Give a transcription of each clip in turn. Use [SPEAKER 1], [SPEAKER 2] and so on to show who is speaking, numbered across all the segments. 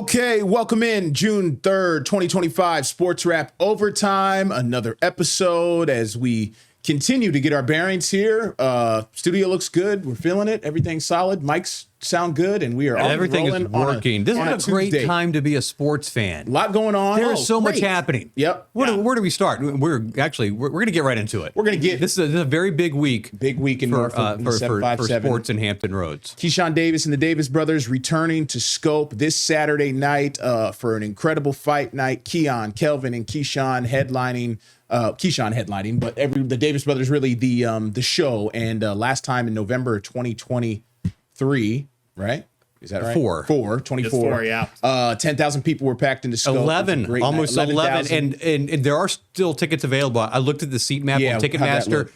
[SPEAKER 1] Okay, welcome in June 3rd, 2025, Sportswrap Overtime. Another episode as we continue to get our bearings here. Studio looks good. We're feeling it. Everything's solid. Mics sound good, and we are all
[SPEAKER 2] everything is working. This is a great time to be a sports fan.
[SPEAKER 1] A lot going on.
[SPEAKER 2] There's so much happening.
[SPEAKER 1] Yep.
[SPEAKER 2] Where do we start? We're going to get right into it.
[SPEAKER 1] We're going to get
[SPEAKER 2] this is a very big week.
[SPEAKER 1] Big week in Norfolk
[SPEAKER 2] for sports in Hampton Roads.
[SPEAKER 1] Keyshawn Davis and the Davis brothers returning to Scope this Saturday night for an incredible fight night. Keon, Kelvin, and Keyshawn headlining. Keyshawn headlining, but the Davis brothers really the show. And last time in November 2023, right? Is that right? 24.
[SPEAKER 3] Yeah.
[SPEAKER 1] 10,000 people were packed into Scope.
[SPEAKER 2] Almost 11. And there are still tickets available. I looked at the seat map on Ticketmaster.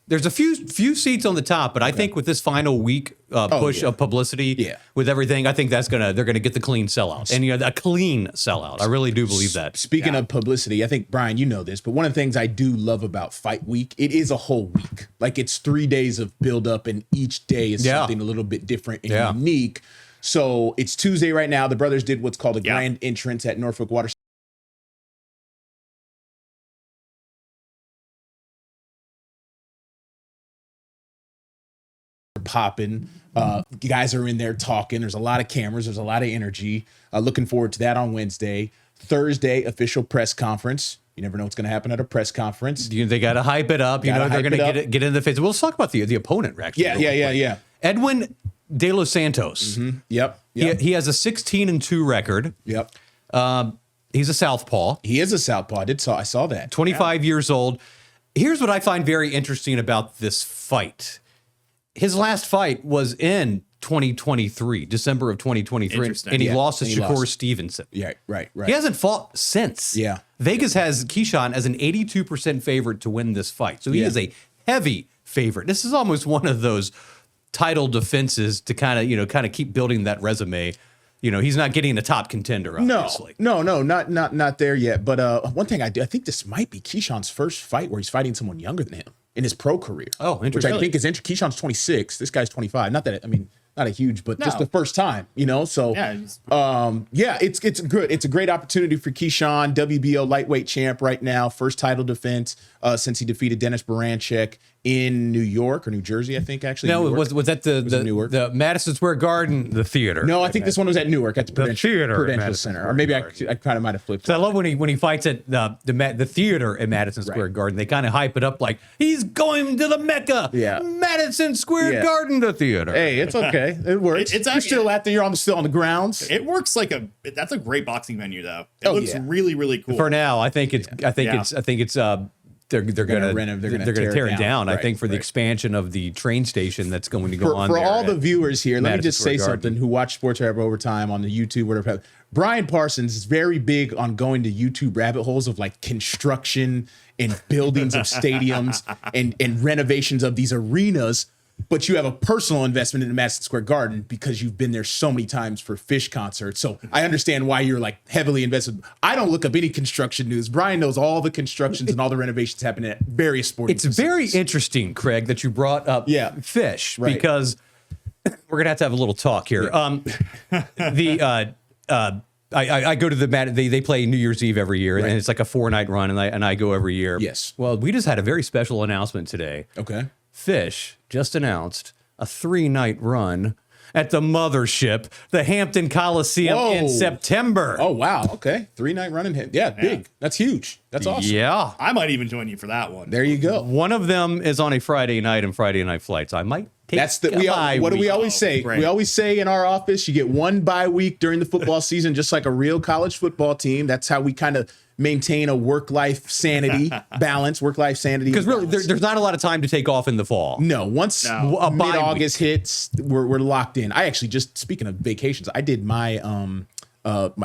[SPEAKER 2] There's a few seats on the top, but I think with this final week push of publicity, with everything, I think they're gonna get the clean sellout, and a clean sellout. I really do believe that.
[SPEAKER 1] Speaking of publicity, I think Brian, you know this, but one of the things I do love about Fight Week, it is a whole week. Like it's 3 days of build up, and each day is something a little bit different and unique. So it's Tuesday right now. The brothers did what's called a grand entrance at Norfolk Water. Popping. Guys are in there talking. There's a lot of cameras. There's a lot of energy. Looking forward to that on Wednesday. Thursday, official press conference. You never know what's going to happen at a press conference.
[SPEAKER 2] They got to hype it up. They're going to get in the face. We'll talk about the opponent, actually.
[SPEAKER 1] Yeah.
[SPEAKER 2] Edwin De Los Santos.
[SPEAKER 1] Mm-hmm. Yep.
[SPEAKER 2] He has a 16-2 record.
[SPEAKER 1] Yep.
[SPEAKER 2] He's a southpaw.
[SPEAKER 1] He is a southpaw. I saw that.
[SPEAKER 2] 25 years old. Here's what I find very interesting about this fight. His last fight was in 2023, December of 2023, and he lost to Shakur Stevenson.
[SPEAKER 1] Yeah, right.
[SPEAKER 2] He hasn't fought since.
[SPEAKER 1] Yeah.
[SPEAKER 2] Vegas has Keyshawn as an 82% favorite to win this fight. So he is a heavy favorite. This is almost one of those title defenses to kind of keep building that resume. He's not getting a top contender, obviously.
[SPEAKER 1] No, not there yet. But one thing I think this might be Keyshawn's first fight where he's fighting someone younger than him in his pro career.
[SPEAKER 2] Oh, interesting.
[SPEAKER 1] Which I think is interesting. Keyshawn's 26. This guy's 25. Not a huge, but just the first time, So, it's good. It's a great opportunity for Keyshawn, WBO lightweight champ right now, first title defense since he defeated Dennis Baranchek in New York or New Jersey, I think, actually.
[SPEAKER 2] No, was that the Madison Square Garden, the theater?
[SPEAKER 1] No, I think this one was at Newark at the Prudential Center. Or maybe I kind of might have flipped.
[SPEAKER 2] So I love when he fights at the theater at Madison Square Garden. They kind of hype it up like he's going to the Mecca.
[SPEAKER 1] Yeah.
[SPEAKER 2] Madison Square Garden, the theater.
[SPEAKER 1] Hey, it's okay. It works. You're still out there. You're still on the grounds.
[SPEAKER 3] It works that's a great boxing venue though. It looks really, really cool.
[SPEAKER 2] For now, I think it's they're gonna tear it down. I think for the expansion of the train station that's going to go on.
[SPEAKER 1] For all the viewers here, let me just say something who watch Sportswrap Overtime on the YouTube, whatever. Brian Parsons is very big on going to YouTube rabbit holes of like construction and buildings of stadiums and renovations of these arenas. But you have a personal investment in the Madison Square Garden because you've been there so many times for Fish concerts. So I understand why you're like heavily invested. I don't look up any construction news. Brian knows all the constructions and all the renovations happening at various sporting facilities.
[SPEAKER 2] Very interesting, Craig, that you brought up Fish because we're gonna have to have a little talk here. I go to they play New Year's Eve every year, and it's like a 4-night run, and I go every year.
[SPEAKER 1] Yes.
[SPEAKER 2] Well, we just had a very special announcement today.
[SPEAKER 1] Okay.
[SPEAKER 2] Fish just announced a 3-night run at the mothership, the Hampton Coliseum in September.
[SPEAKER 1] Oh, wow. Okay. 3-night run in Hampton. Yeah, big. That's huge. That's awesome.
[SPEAKER 2] Yeah.
[SPEAKER 3] I might even join you for that one.
[SPEAKER 1] There you go.
[SPEAKER 2] One of them is on a Friday night and Friday night flights. I might take
[SPEAKER 1] what do we always say? We always say in our office, you get one bye week during the football season, just like a real college football team. That's how we kind of maintain a work-life sanity balance, work-life sanity.
[SPEAKER 2] Because really, there's not a lot of time to take off in the fall.
[SPEAKER 1] No, once mid-August hits, we're locked in. I actually just, speaking of vacations, I did my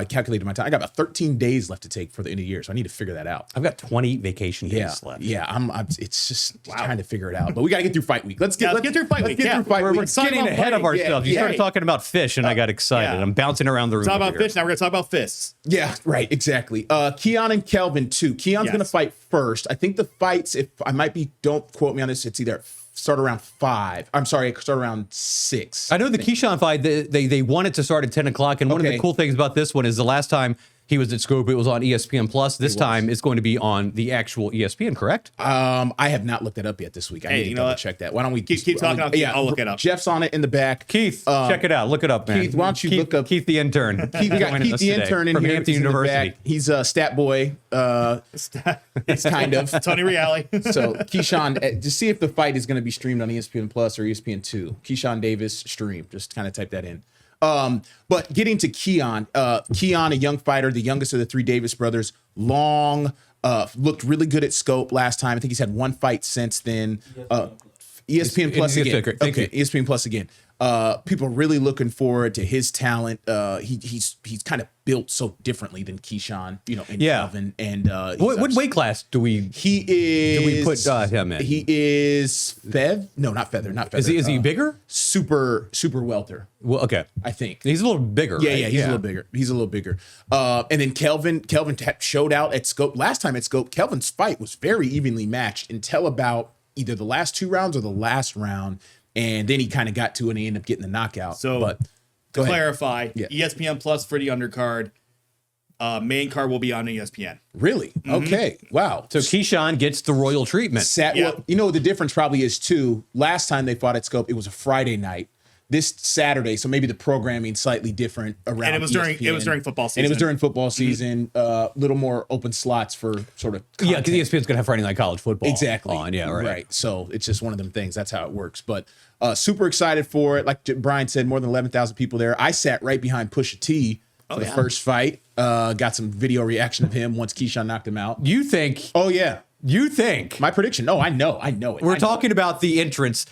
[SPEAKER 1] calculated my time. I got about 13 days left to take for the end of the year, so I need to figure that out.
[SPEAKER 2] I've got 20 vacation days left.
[SPEAKER 1] Yeah, it's just trying to figure it out. But we got to get through Fight Week. Let's get through Fight Week.
[SPEAKER 2] We're getting ahead of ourselves. You started talking about Fish, and I got excited. I'm bouncing around the room.
[SPEAKER 3] Talk about Fish. Now we're going to talk about fists.
[SPEAKER 1] Yeah, right. Exactly. Keon and Kelvin too. Keon's going to fight first. I think the fights, if I might be, don't quote me on this, it's either start around 5. I'm sorry, it start around 6.
[SPEAKER 2] I know the Keyshawn fight, they want it to start at 10 o'clock. And one of the cool things about this one is the last time he was at Scope, it was on ESPN Plus. This time it's going to be on the actual ESPN, correct?
[SPEAKER 1] I have not looked that up yet this week. I need to double check that. Why don't we
[SPEAKER 3] keep talking? I'll look it up.
[SPEAKER 1] Jeff's on it in the back.
[SPEAKER 2] Keith, check it out. Look it up, man.
[SPEAKER 1] Keith, why don't you look up
[SPEAKER 2] Keith the intern?
[SPEAKER 1] We got Keith the intern in
[SPEAKER 2] from
[SPEAKER 1] here.
[SPEAKER 2] Hampton University.
[SPEAKER 1] He's a stat boy. It's kind of
[SPEAKER 3] Tony Reale.
[SPEAKER 1] So Keyshawn, just see if the fight is going to be streamed on ESPN Plus or ESPN2. Keyshawn Davis stream. Just kind of type that in. But getting to Keon, a young fighter, the youngest of the 3 Davis brothers, looked really good at Scope last time. I think he's had 1 fight since then. ESPN Plus again. Okay, ESPN Plus again. People are really looking forward to his talent. He's kind of built so differently than Keyshawn, and Kelvin. And
[SPEAKER 2] what weight class do we?
[SPEAKER 1] He is.
[SPEAKER 2] Do we put him in?
[SPEAKER 1] He is not feather.
[SPEAKER 2] Is he bigger?
[SPEAKER 1] Super welter.
[SPEAKER 2] Well, okay.
[SPEAKER 1] I think
[SPEAKER 2] he's a little bigger.
[SPEAKER 1] Yeah,
[SPEAKER 2] right?
[SPEAKER 1] yeah, he's a little bigger. And then Kelvin showed out at Scope last time at Scope. Kelvin's fight was very evenly matched until about either the last 2 rounds or the last round. And then he kind of got to it and he ended up getting the knockout.
[SPEAKER 3] So,
[SPEAKER 1] but
[SPEAKER 3] to clarify, ESPN Plus for the undercard, main card will be on ESPN.
[SPEAKER 1] Really? Mm-hmm. Okay. Wow.
[SPEAKER 2] So Keyshawn gets the royal treatment.
[SPEAKER 1] Well, the difference probably is too. Last time they fought at Scope, it was a Friday night. This Saturday, so maybe the programming slightly different around.
[SPEAKER 3] And it was during football season.
[SPEAKER 1] And it was during football season. Little more open slots for sort of content.
[SPEAKER 2] Yeah, because ESPN's gonna have Friday night college football.
[SPEAKER 1] Exactly.
[SPEAKER 2] On. Yeah, right.
[SPEAKER 1] So it's just one of them things. That's how it works. But super excited for it. Like Brian said, more than 11,000 people there. I sat right behind Pusha T for the first fight. Got some video reaction of him once Keyshawn knocked him out.
[SPEAKER 2] You think?
[SPEAKER 1] Oh yeah.
[SPEAKER 2] You think?
[SPEAKER 1] My prediction. No, I know it.
[SPEAKER 2] We're talking about the entrance.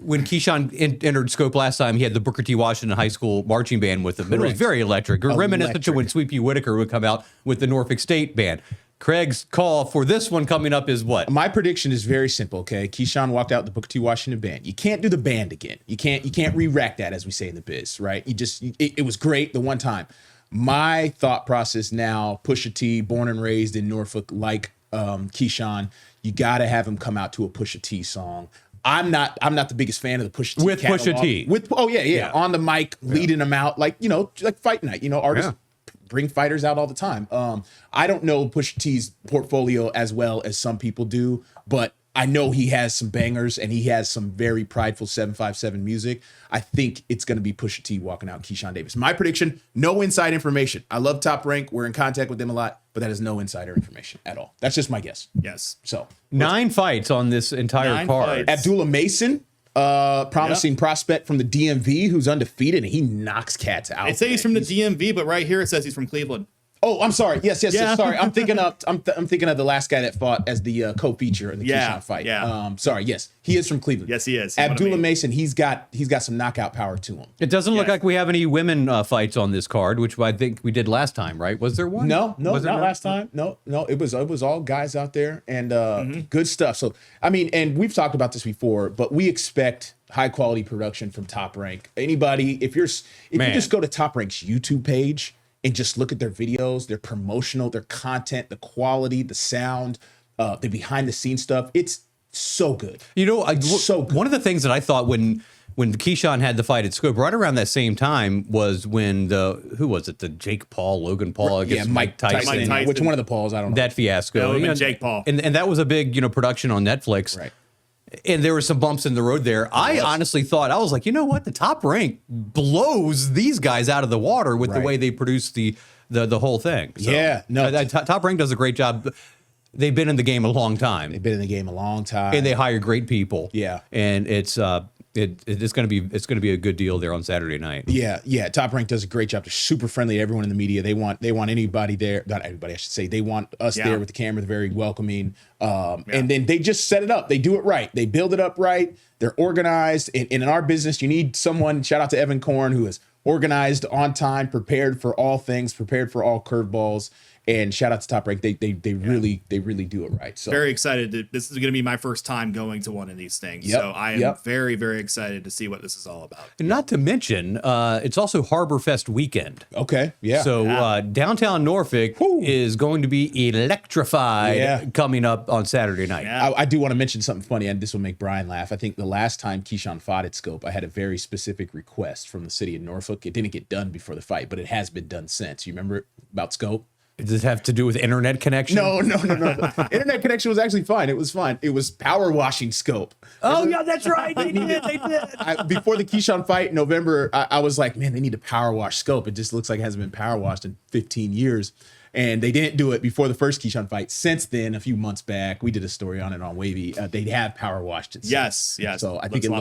[SPEAKER 2] When Keyshawn entered Scope last time, he had the Booker T. Washington High School marching band with him. Correct. It was very electric. Reminiscent to when Sweepy Whitaker would come out with the Norfolk State band. Craig's call for this one coming up is what?
[SPEAKER 1] My prediction is very simple, okay? Keyshawn walked out the Booker T. Washington band. You can't do the band again. You can't re-rack that, as we say in the biz, right? It was great the one time. My thought process now, Pusha T, born and raised in Norfolk, like Keyshawn, you got to have him come out to a Pusha T song. I'm not the biggest fan of the Pusha T
[SPEAKER 2] with
[SPEAKER 1] catalog.
[SPEAKER 2] Pusha T.
[SPEAKER 1] On the mic, leading them out like fight night. Artists bring fighters out all the time. I don't know Pusha T's portfolio as well as some people do, but I know he has some bangers and he has some very prideful 757 music. I think it's going to be Pusha T walking out Keyshawn Davis. My prediction, no inside information. I love Top Rank. We're in contact with them a lot, but that is no insider information at all. That's just my guess.
[SPEAKER 3] Yes.
[SPEAKER 1] So
[SPEAKER 2] 9 fights on this entire card.
[SPEAKER 1] Abdullah Mason, promising prospect from the DMV who's undefeated, and he knocks cats out.
[SPEAKER 3] It says he's from the DMV, but right here it says he's from Cleveland.
[SPEAKER 1] Oh, I'm sorry. Yes. Sorry, I'm thinking of the last guy that fought as the co-feature in the Keyshawn fight.
[SPEAKER 3] Yeah.
[SPEAKER 1] Sorry. Yes, he is from Cleveland.
[SPEAKER 3] Yes, he is.
[SPEAKER 1] Abdullah Mason. He's got some knockout power to him.
[SPEAKER 2] It doesn't look like we have any women fights on this card, which I think we did last time, right? Was there one?
[SPEAKER 1] No, not last time. No. It was all guys out there and good stuff. So and we've talked about this before, but we expect high quality production from Top Rank. Anybody, if you just go to Top Rank's YouTube page and just look at their videos, their promotional, their content, the quality, the sound, the behind the scenes stuff. It's so good.
[SPEAKER 2] So good. One of the things that I thought when Keyshawn had the fight at Scope, right around that same time was when the Jake Paul, Logan Paul, against Mike Tyson.
[SPEAKER 1] Which one of the Pauls? I don't know.
[SPEAKER 2] That fiasco.
[SPEAKER 3] Jake Paul.
[SPEAKER 2] And that was a big, production on Netflix.
[SPEAKER 1] Right.
[SPEAKER 2] And there were some bumps in the road there. I honestly thought, I was like, you know what? The Top Rank blows these guys out of the water with the way they produce the whole thing. So, Top Rank does a great job. They've been in the game a long time. And they hire great people.
[SPEAKER 1] Yeah.
[SPEAKER 2] And it's going to be a good deal there on Saturday night.
[SPEAKER 1] Yeah. Top Rank does a great job. They're super friendly to everyone in the media. They want anybody there. Not everybody, I should say. They want us there with the camera. They're very welcoming. And then they just set it up. They do it right. They build it up right. They're organized. And in our business, you need someone. Shout out to Evan Korn, who is organized, on time, prepared for all things, prepared for all curveballs. And shout out to Top Rank. They really do it right. So
[SPEAKER 3] very excited. This is going to be my first time going to one of these things.
[SPEAKER 1] Yep.
[SPEAKER 3] So I am very, very excited to see what this is all about.
[SPEAKER 2] And not to mention, it's also Harborfest weekend.
[SPEAKER 1] Okay. Yeah.
[SPEAKER 2] So downtown Norfolk is going to be electrified coming up on Saturday night.
[SPEAKER 1] Yeah. I do want to mention something funny, and this will make Brian laugh. I think the last time Keyshawn fought at Scope, I had a very specific request from the city of Norfolk. It didn't get done before the fight, but it has been done since. You remember about Scope?
[SPEAKER 2] Does it have to do with internet connection?
[SPEAKER 1] No. Internet connection was actually fine. It was fine. It was power washing Scope.
[SPEAKER 2] Oh, yeah, that's right. They did.
[SPEAKER 1] Before the Keyshawn fight in November, I was like, man, they need to power wash Scope. It just looks like it hasn't been power washed in 15 years. And they didn't do it before the first Keyshawn fight. Since then, a few months back, we did a story on it on Wavy. They have power washed it.
[SPEAKER 3] Yes.
[SPEAKER 1] So I think it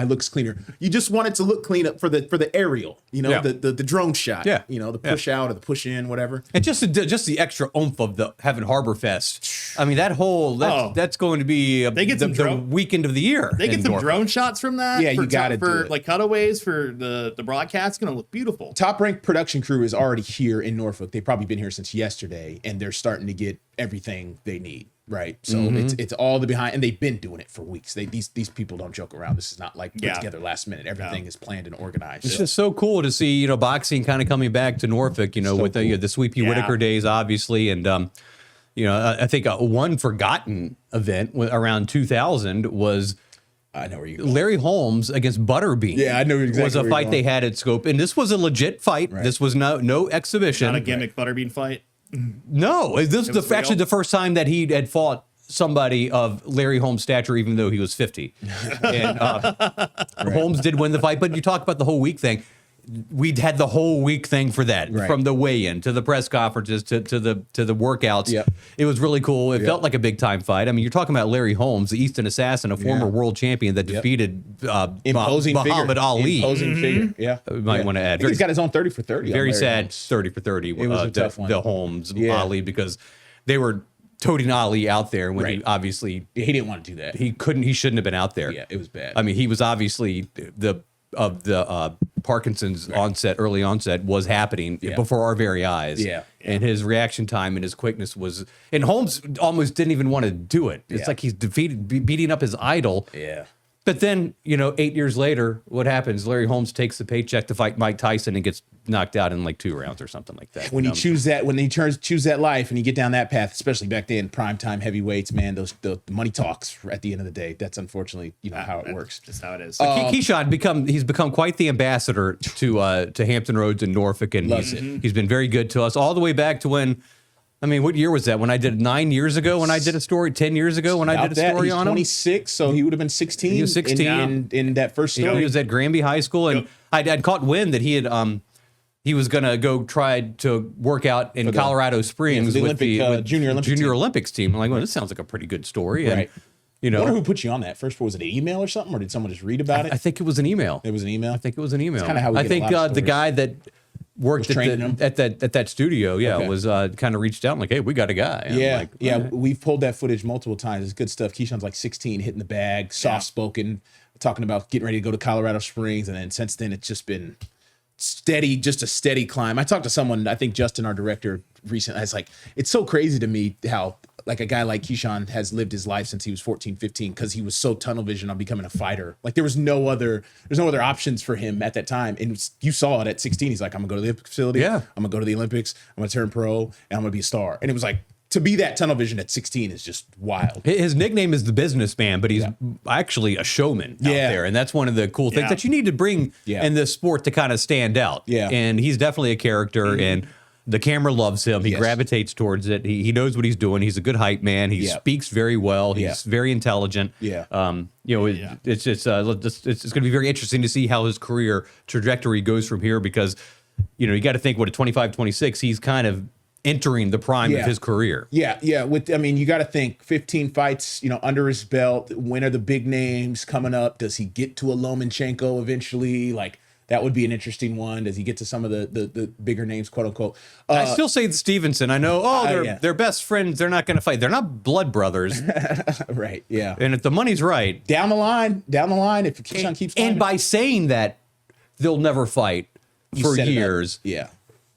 [SPEAKER 1] looks cleaner. You just want it to look clean up for the aerial, the drone shot.
[SPEAKER 2] Yeah.
[SPEAKER 1] The push out or the push in, whatever.
[SPEAKER 2] And just the extra oomph of having Harborfest. I mean, that's going to be the weekend of the year.
[SPEAKER 3] They get some drone shots from that.
[SPEAKER 1] Yeah, you got it for
[SPEAKER 3] like cutaways for the broadcast. It's going to look beautiful.
[SPEAKER 1] Top Rank production crew is already here in Norfolk. They've probably been here since yesterday, and they're starting to get everything they need, right? So it's all the behind, and they've been doing it for weeks. These people don't joke around. This is not like put together last minute. Everything is planned and organized.
[SPEAKER 2] It's just so cool to see, boxing kind of coming back to Norfolk, with the Sweepy Whitaker days, obviously, and I think one forgotten event around 2000 was.
[SPEAKER 1] I know where you go.
[SPEAKER 2] Larry Holmes against Butterbean.
[SPEAKER 1] Yeah, I know exactly.
[SPEAKER 2] Was a fight they had at Scope, and this was a legit fight. Right. This was no exhibition.
[SPEAKER 3] Not a gimmick Butterbean fight.
[SPEAKER 2] No, this was actually the first time that he had fought somebody of Larry Holmes' stature, even though he was 50. And Holmes did win the fight, but you talk about the whole week thing. We'd had the whole week thing for that, from the weigh-in to the press conferences to the workouts. Yep. It was really cool. It felt like a big-time fight. I mean, you're talking about Larry Holmes, the Eastern Assassin, a former world champion that defeated Muhammad Ali.
[SPEAKER 1] Imposing figure. Yeah,
[SPEAKER 2] you might want to add.
[SPEAKER 1] He's got his own 30 for 30.
[SPEAKER 2] Very sad 30 for 30.
[SPEAKER 1] It was a tough one.
[SPEAKER 2] The Holmes Ali, because they were toting Ali out there when he obviously
[SPEAKER 1] he didn't want to do that.
[SPEAKER 2] He shouldn't have been out there.
[SPEAKER 1] Yeah, it was bad.
[SPEAKER 2] I mean, he was obviously the Parkinson's early onset was happening before our very eyes.
[SPEAKER 1] Yeah.
[SPEAKER 2] And his reaction time and his quickness was, and Holmes almost didn't even want to do it. It's like he's beating up his idol.
[SPEAKER 1] Yeah.
[SPEAKER 2] But then, 8 years later, what happens? Larry Holmes takes the paycheck to fight Mike Tyson and gets knocked out in like 2 rounds or something like that.
[SPEAKER 1] When you choose that life and you get down that path, especially back then, primetime heavyweights, man, the money talks at the end of the day. That's unfortunately, how it works.
[SPEAKER 3] Just how it is.
[SPEAKER 2] Keyshawn he's become quite the ambassador to Hampton Roads and Norfolk, and he's been very good to us all the way back to when. I mean, what year was that? When I did 9 years ago, when I did a story, 10 years ago, when I did a story on him?
[SPEAKER 1] 26, so he would have been 16.
[SPEAKER 2] He was 16
[SPEAKER 1] in that first story.
[SPEAKER 2] He was at Granby High School, and I'd caught wind that he was going to go try to work out in Colorado Springs with the Junior Olympics team. I'm like, well, this sounds like a pretty good story.
[SPEAKER 1] Right. And, I wonder who put you on that first. Was it an email or something, or did someone just read about it?
[SPEAKER 2] I think it was an email.
[SPEAKER 1] It was an email?
[SPEAKER 2] I think it was an email.
[SPEAKER 1] That's kind of how we get a lot of stories.
[SPEAKER 2] The guy that worked at that studio, was kind of reached out like, hey, we got a guy. And
[SPEAKER 1] right. We've pulled that footage multiple times. It's good stuff. Keyshawn's like 16, hitting the bag, soft-spoken, talking about getting ready to go to Colorado Springs, and then since then it's just been just a steady climb. I talked to someone, I think Justin, our director, recently. I was like, it's so crazy to me how like a guy like Keyshawn has lived his life since he was 14, 15, because he was so tunnel vision on becoming a fighter. Like there's no other options for him at that time. And you saw it at 16. He's like, I'm gonna go to the Olympic facility. Yeah. I'm gonna go to the Olympics. I'm gonna turn pro, and I'm gonna be a star. And it was like, to be that tunnel vision at 16 is just wild.
[SPEAKER 2] His nickname is the businessman, but he's actually a showman out there. And that's one of the cool things that you need to bring in this sport to kind of stand out. Yeah. And he's definitely a character, and the camera loves him. He gravitates towards it. He knows what he's doing. He's a good hype man. He speaks very well. He's very intelligent.
[SPEAKER 1] Yeah.
[SPEAKER 2] It's going to be very interesting to see how his career trajectory goes from here, because, you got to think, what, at 25, 26, he's kind of entering the prime of his career.
[SPEAKER 1] Yeah. You got to think 15 fights, under his belt. When are the big names coming up? Does he get to a Lomachenko eventually? Like, that would be an interesting one. Does he get to some of the bigger names, quote unquote?
[SPEAKER 2] I still say Stevenson. I know, they're best friends. They're not going to fight. They're not blood brothers.
[SPEAKER 1] Right, yeah.
[SPEAKER 2] And if the money's right.
[SPEAKER 1] Down the line, if Keyshawn keeps going.
[SPEAKER 2] And by saying that, they'll never fight for years.
[SPEAKER 1] Yeah.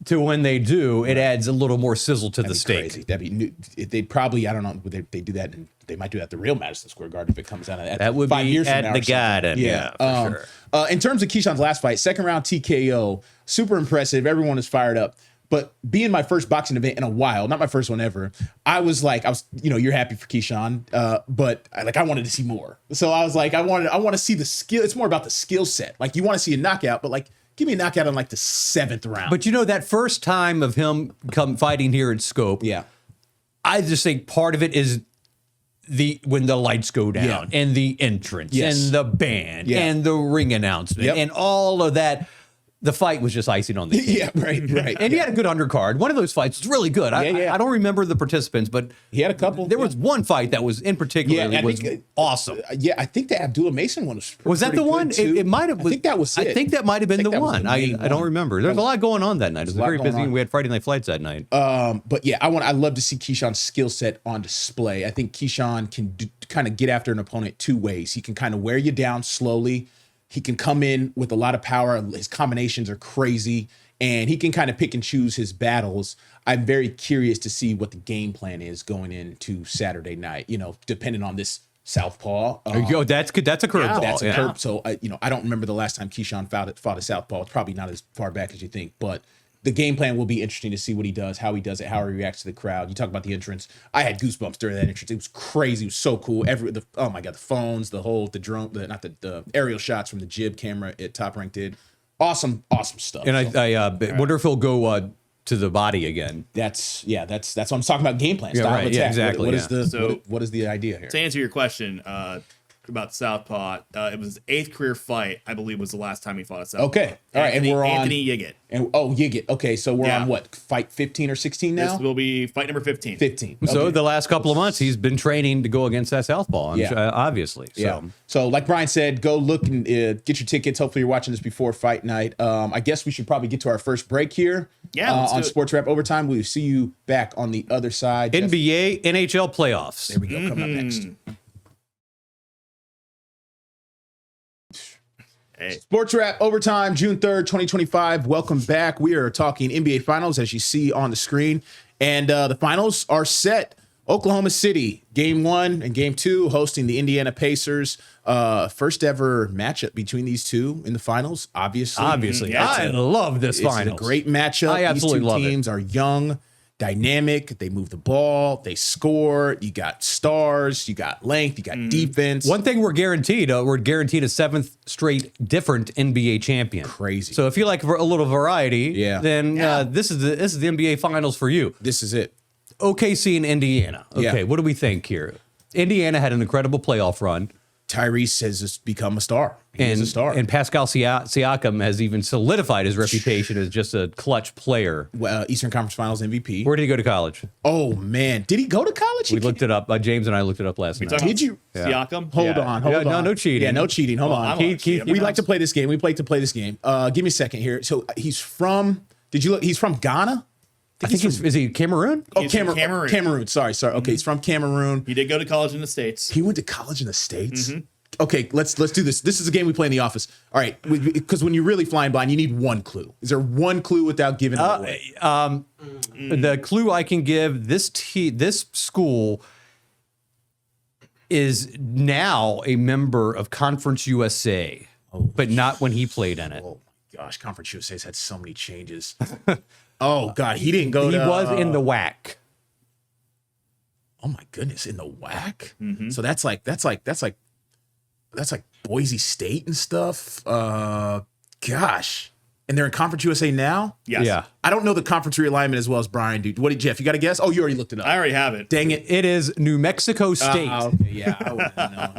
[SPEAKER 2] to when they do, it adds a little more sizzle to the steak.
[SPEAKER 1] Crazy. That'd be, they'd probably, I don't know, they do that, and they might do that at the real Madison Square Garden if it comes out of that.
[SPEAKER 2] That would
[SPEAKER 1] 5
[SPEAKER 2] be
[SPEAKER 1] years
[SPEAKER 2] at
[SPEAKER 1] from now
[SPEAKER 2] the Garden. Yeah, for
[SPEAKER 1] sure. In terms of Keyshawn's last fight, second round TKO, super impressive. Everyone is fired up. But being my first boxing event in a while, not my first one ever, I was, you're happy for Keyshawn, but I wanted to see more. So I was like, I want to see the skill. It's more about the skill set. Like, you want to see a knockout, but give me a knockout in the 7th round.
[SPEAKER 2] But that first time of him fighting here at Scope, I just think part of it is when the lights go down and the entrance and the band and the ring announcement and all of that. The fight was just icing on the cake.
[SPEAKER 1] Yeah, right.
[SPEAKER 2] And he had a good undercard. One of those fights was really good. I don't remember the participants, but
[SPEAKER 1] he had a couple.
[SPEAKER 2] There was one fight that was in particular was awesome.
[SPEAKER 1] I think the Abdullah Mason one
[SPEAKER 2] was that the one? It might have.
[SPEAKER 1] I think that was it.
[SPEAKER 2] I think that might have been the one. I don't remember. There's a lot going on that night. It was very busy. We had Friday night flights that night.
[SPEAKER 1] But yeah, I love to see Keyshawn's skill set on display. I think Keyshawn can kind of get after an opponent two ways. He can kind of wear you down slowly. He can come in with a lot of power. His combinations are crazy, and he can kind of pick and choose his battles. I'm very curious to see what the game plan is going into Saturday night, depending on this southpaw.
[SPEAKER 2] That's a curveball.
[SPEAKER 1] Yeah, that's a curve. So, I don't remember the last time Keyshawn fought a southpaw. It's probably not as far back as you think, but the game plan will be interesting to see what he does, how he does it, how he reacts to the crowd. You talk about the entrance. I had goosebumps during that entrance. It was crazy. It was so cool. Oh my God, the phones, the aerial shots from the jib camera at Top Rank did. Awesome stuff.
[SPEAKER 2] And I wonder if he'll go to the body again.
[SPEAKER 1] That's what I'm talking about. Game plan, style of attack.
[SPEAKER 2] Yeah, exactly.
[SPEAKER 1] What is the idea here?
[SPEAKER 3] To answer your question, about Southpaw, it was his 8th career fight, I believe, was the last time he fought a Southpaw.
[SPEAKER 1] Okay, all right, and we're on
[SPEAKER 3] Anthony Yiggett.
[SPEAKER 1] Yiggett. Okay, so we're on what, fight 15 or 16 now?
[SPEAKER 3] This will be fight number 15.
[SPEAKER 1] 15. Okay.
[SPEAKER 2] So the last couple of months, he's been training to go against that Southpaw. Obviously.
[SPEAKER 1] So like Brian said, go look and get your tickets. Hopefully, you're watching this before fight night. I guess we should probably get to our first break here.
[SPEAKER 3] Yeah,
[SPEAKER 1] on Sportswrap Overtime. We'll see you back on the other side.
[SPEAKER 2] NBA, NHL playoffs.
[SPEAKER 1] There we go. Coming up next.
[SPEAKER 3] Hey.
[SPEAKER 1] Sportswrap Overtime, June 3rd, 2025. Welcome back. We are talking NBA Finals, as you see on the screen. And the finals are set. Oklahoma City, Game 1 and Game 2, hosting the Indiana Pacers. First ever matchup between these two in the finals, obviously.
[SPEAKER 2] I love this final.
[SPEAKER 1] It's a great matchup.
[SPEAKER 2] I absolutely love it.
[SPEAKER 1] These two teams are young, dynamic. They move the ball. They score. You got stars. You got length. You got defense.
[SPEAKER 2] One thing we're guaranteed a 7th straight different NBA champion.
[SPEAKER 1] Crazy.
[SPEAKER 2] So if you like a little variety, then this is the NBA Finals for you.
[SPEAKER 1] This is it.
[SPEAKER 2] OKC and Indiana. Okay, what do we think here? Indiana had an incredible playoff run.
[SPEAKER 1] Tyrese has just become a star. He's a star.
[SPEAKER 2] And Pascal Siakam has even solidified his reputation as just a clutch player.
[SPEAKER 1] Well, Eastern Conference Finals MVP.
[SPEAKER 2] Where did he go to college?
[SPEAKER 1] Oh, man. Did he go to college?
[SPEAKER 2] We looked it up. James and I looked it up last night.
[SPEAKER 1] Did you?
[SPEAKER 3] Siakam?
[SPEAKER 1] Hold on.
[SPEAKER 2] No cheating.
[SPEAKER 1] Yeah, no cheating. Hold on. We like to play this game. We like to play this game. Give me a second here. So he's from, he's from Ghana?
[SPEAKER 2] I think is he Cameroon?
[SPEAKER 1] Oh, Cameroon. Sorry. Okay, he's from Cameroon.
[SPEAKER 3] He did go to college in the States.
[SPEAKER 1] He went to college in the States? Mm-hmm. Okay, let's do this. This is a game we play in the office. All right, because when you're really flying blind, you need one clue. Is there one clue without giving it away?
[SPEAKER 2] The clue I can give, this school is now a member of Conference USA, but not when he played in it.
[SPEAKER 1] Oh my gosh, Conference USA's had so many changes. Oh God, he didn't go.
[SPEAKER 2] He was in the WAC.
[SPEAKER 1] Oh my goodness, in the WAC.
[SPEAKER 3] Mm-hmm.
[SPEAKER 1] So that's like Boise State and stuff. Gosh, and they're in Conference USA now.
[SPEAKER 3] Yes.
[SPEAKER 2] Yeah.
[SPEAKER 1] I don't know the conference realignment as well as Brian, dude. What did Jeff? You got a guess? Oh, you already looked it up.
[SPEAKER 3] I already have it.
[SPEAKER 1] Dang it!
[SPEAKER 2] It is New Mexico State.
[SPEAKER 1] Okay, yeah,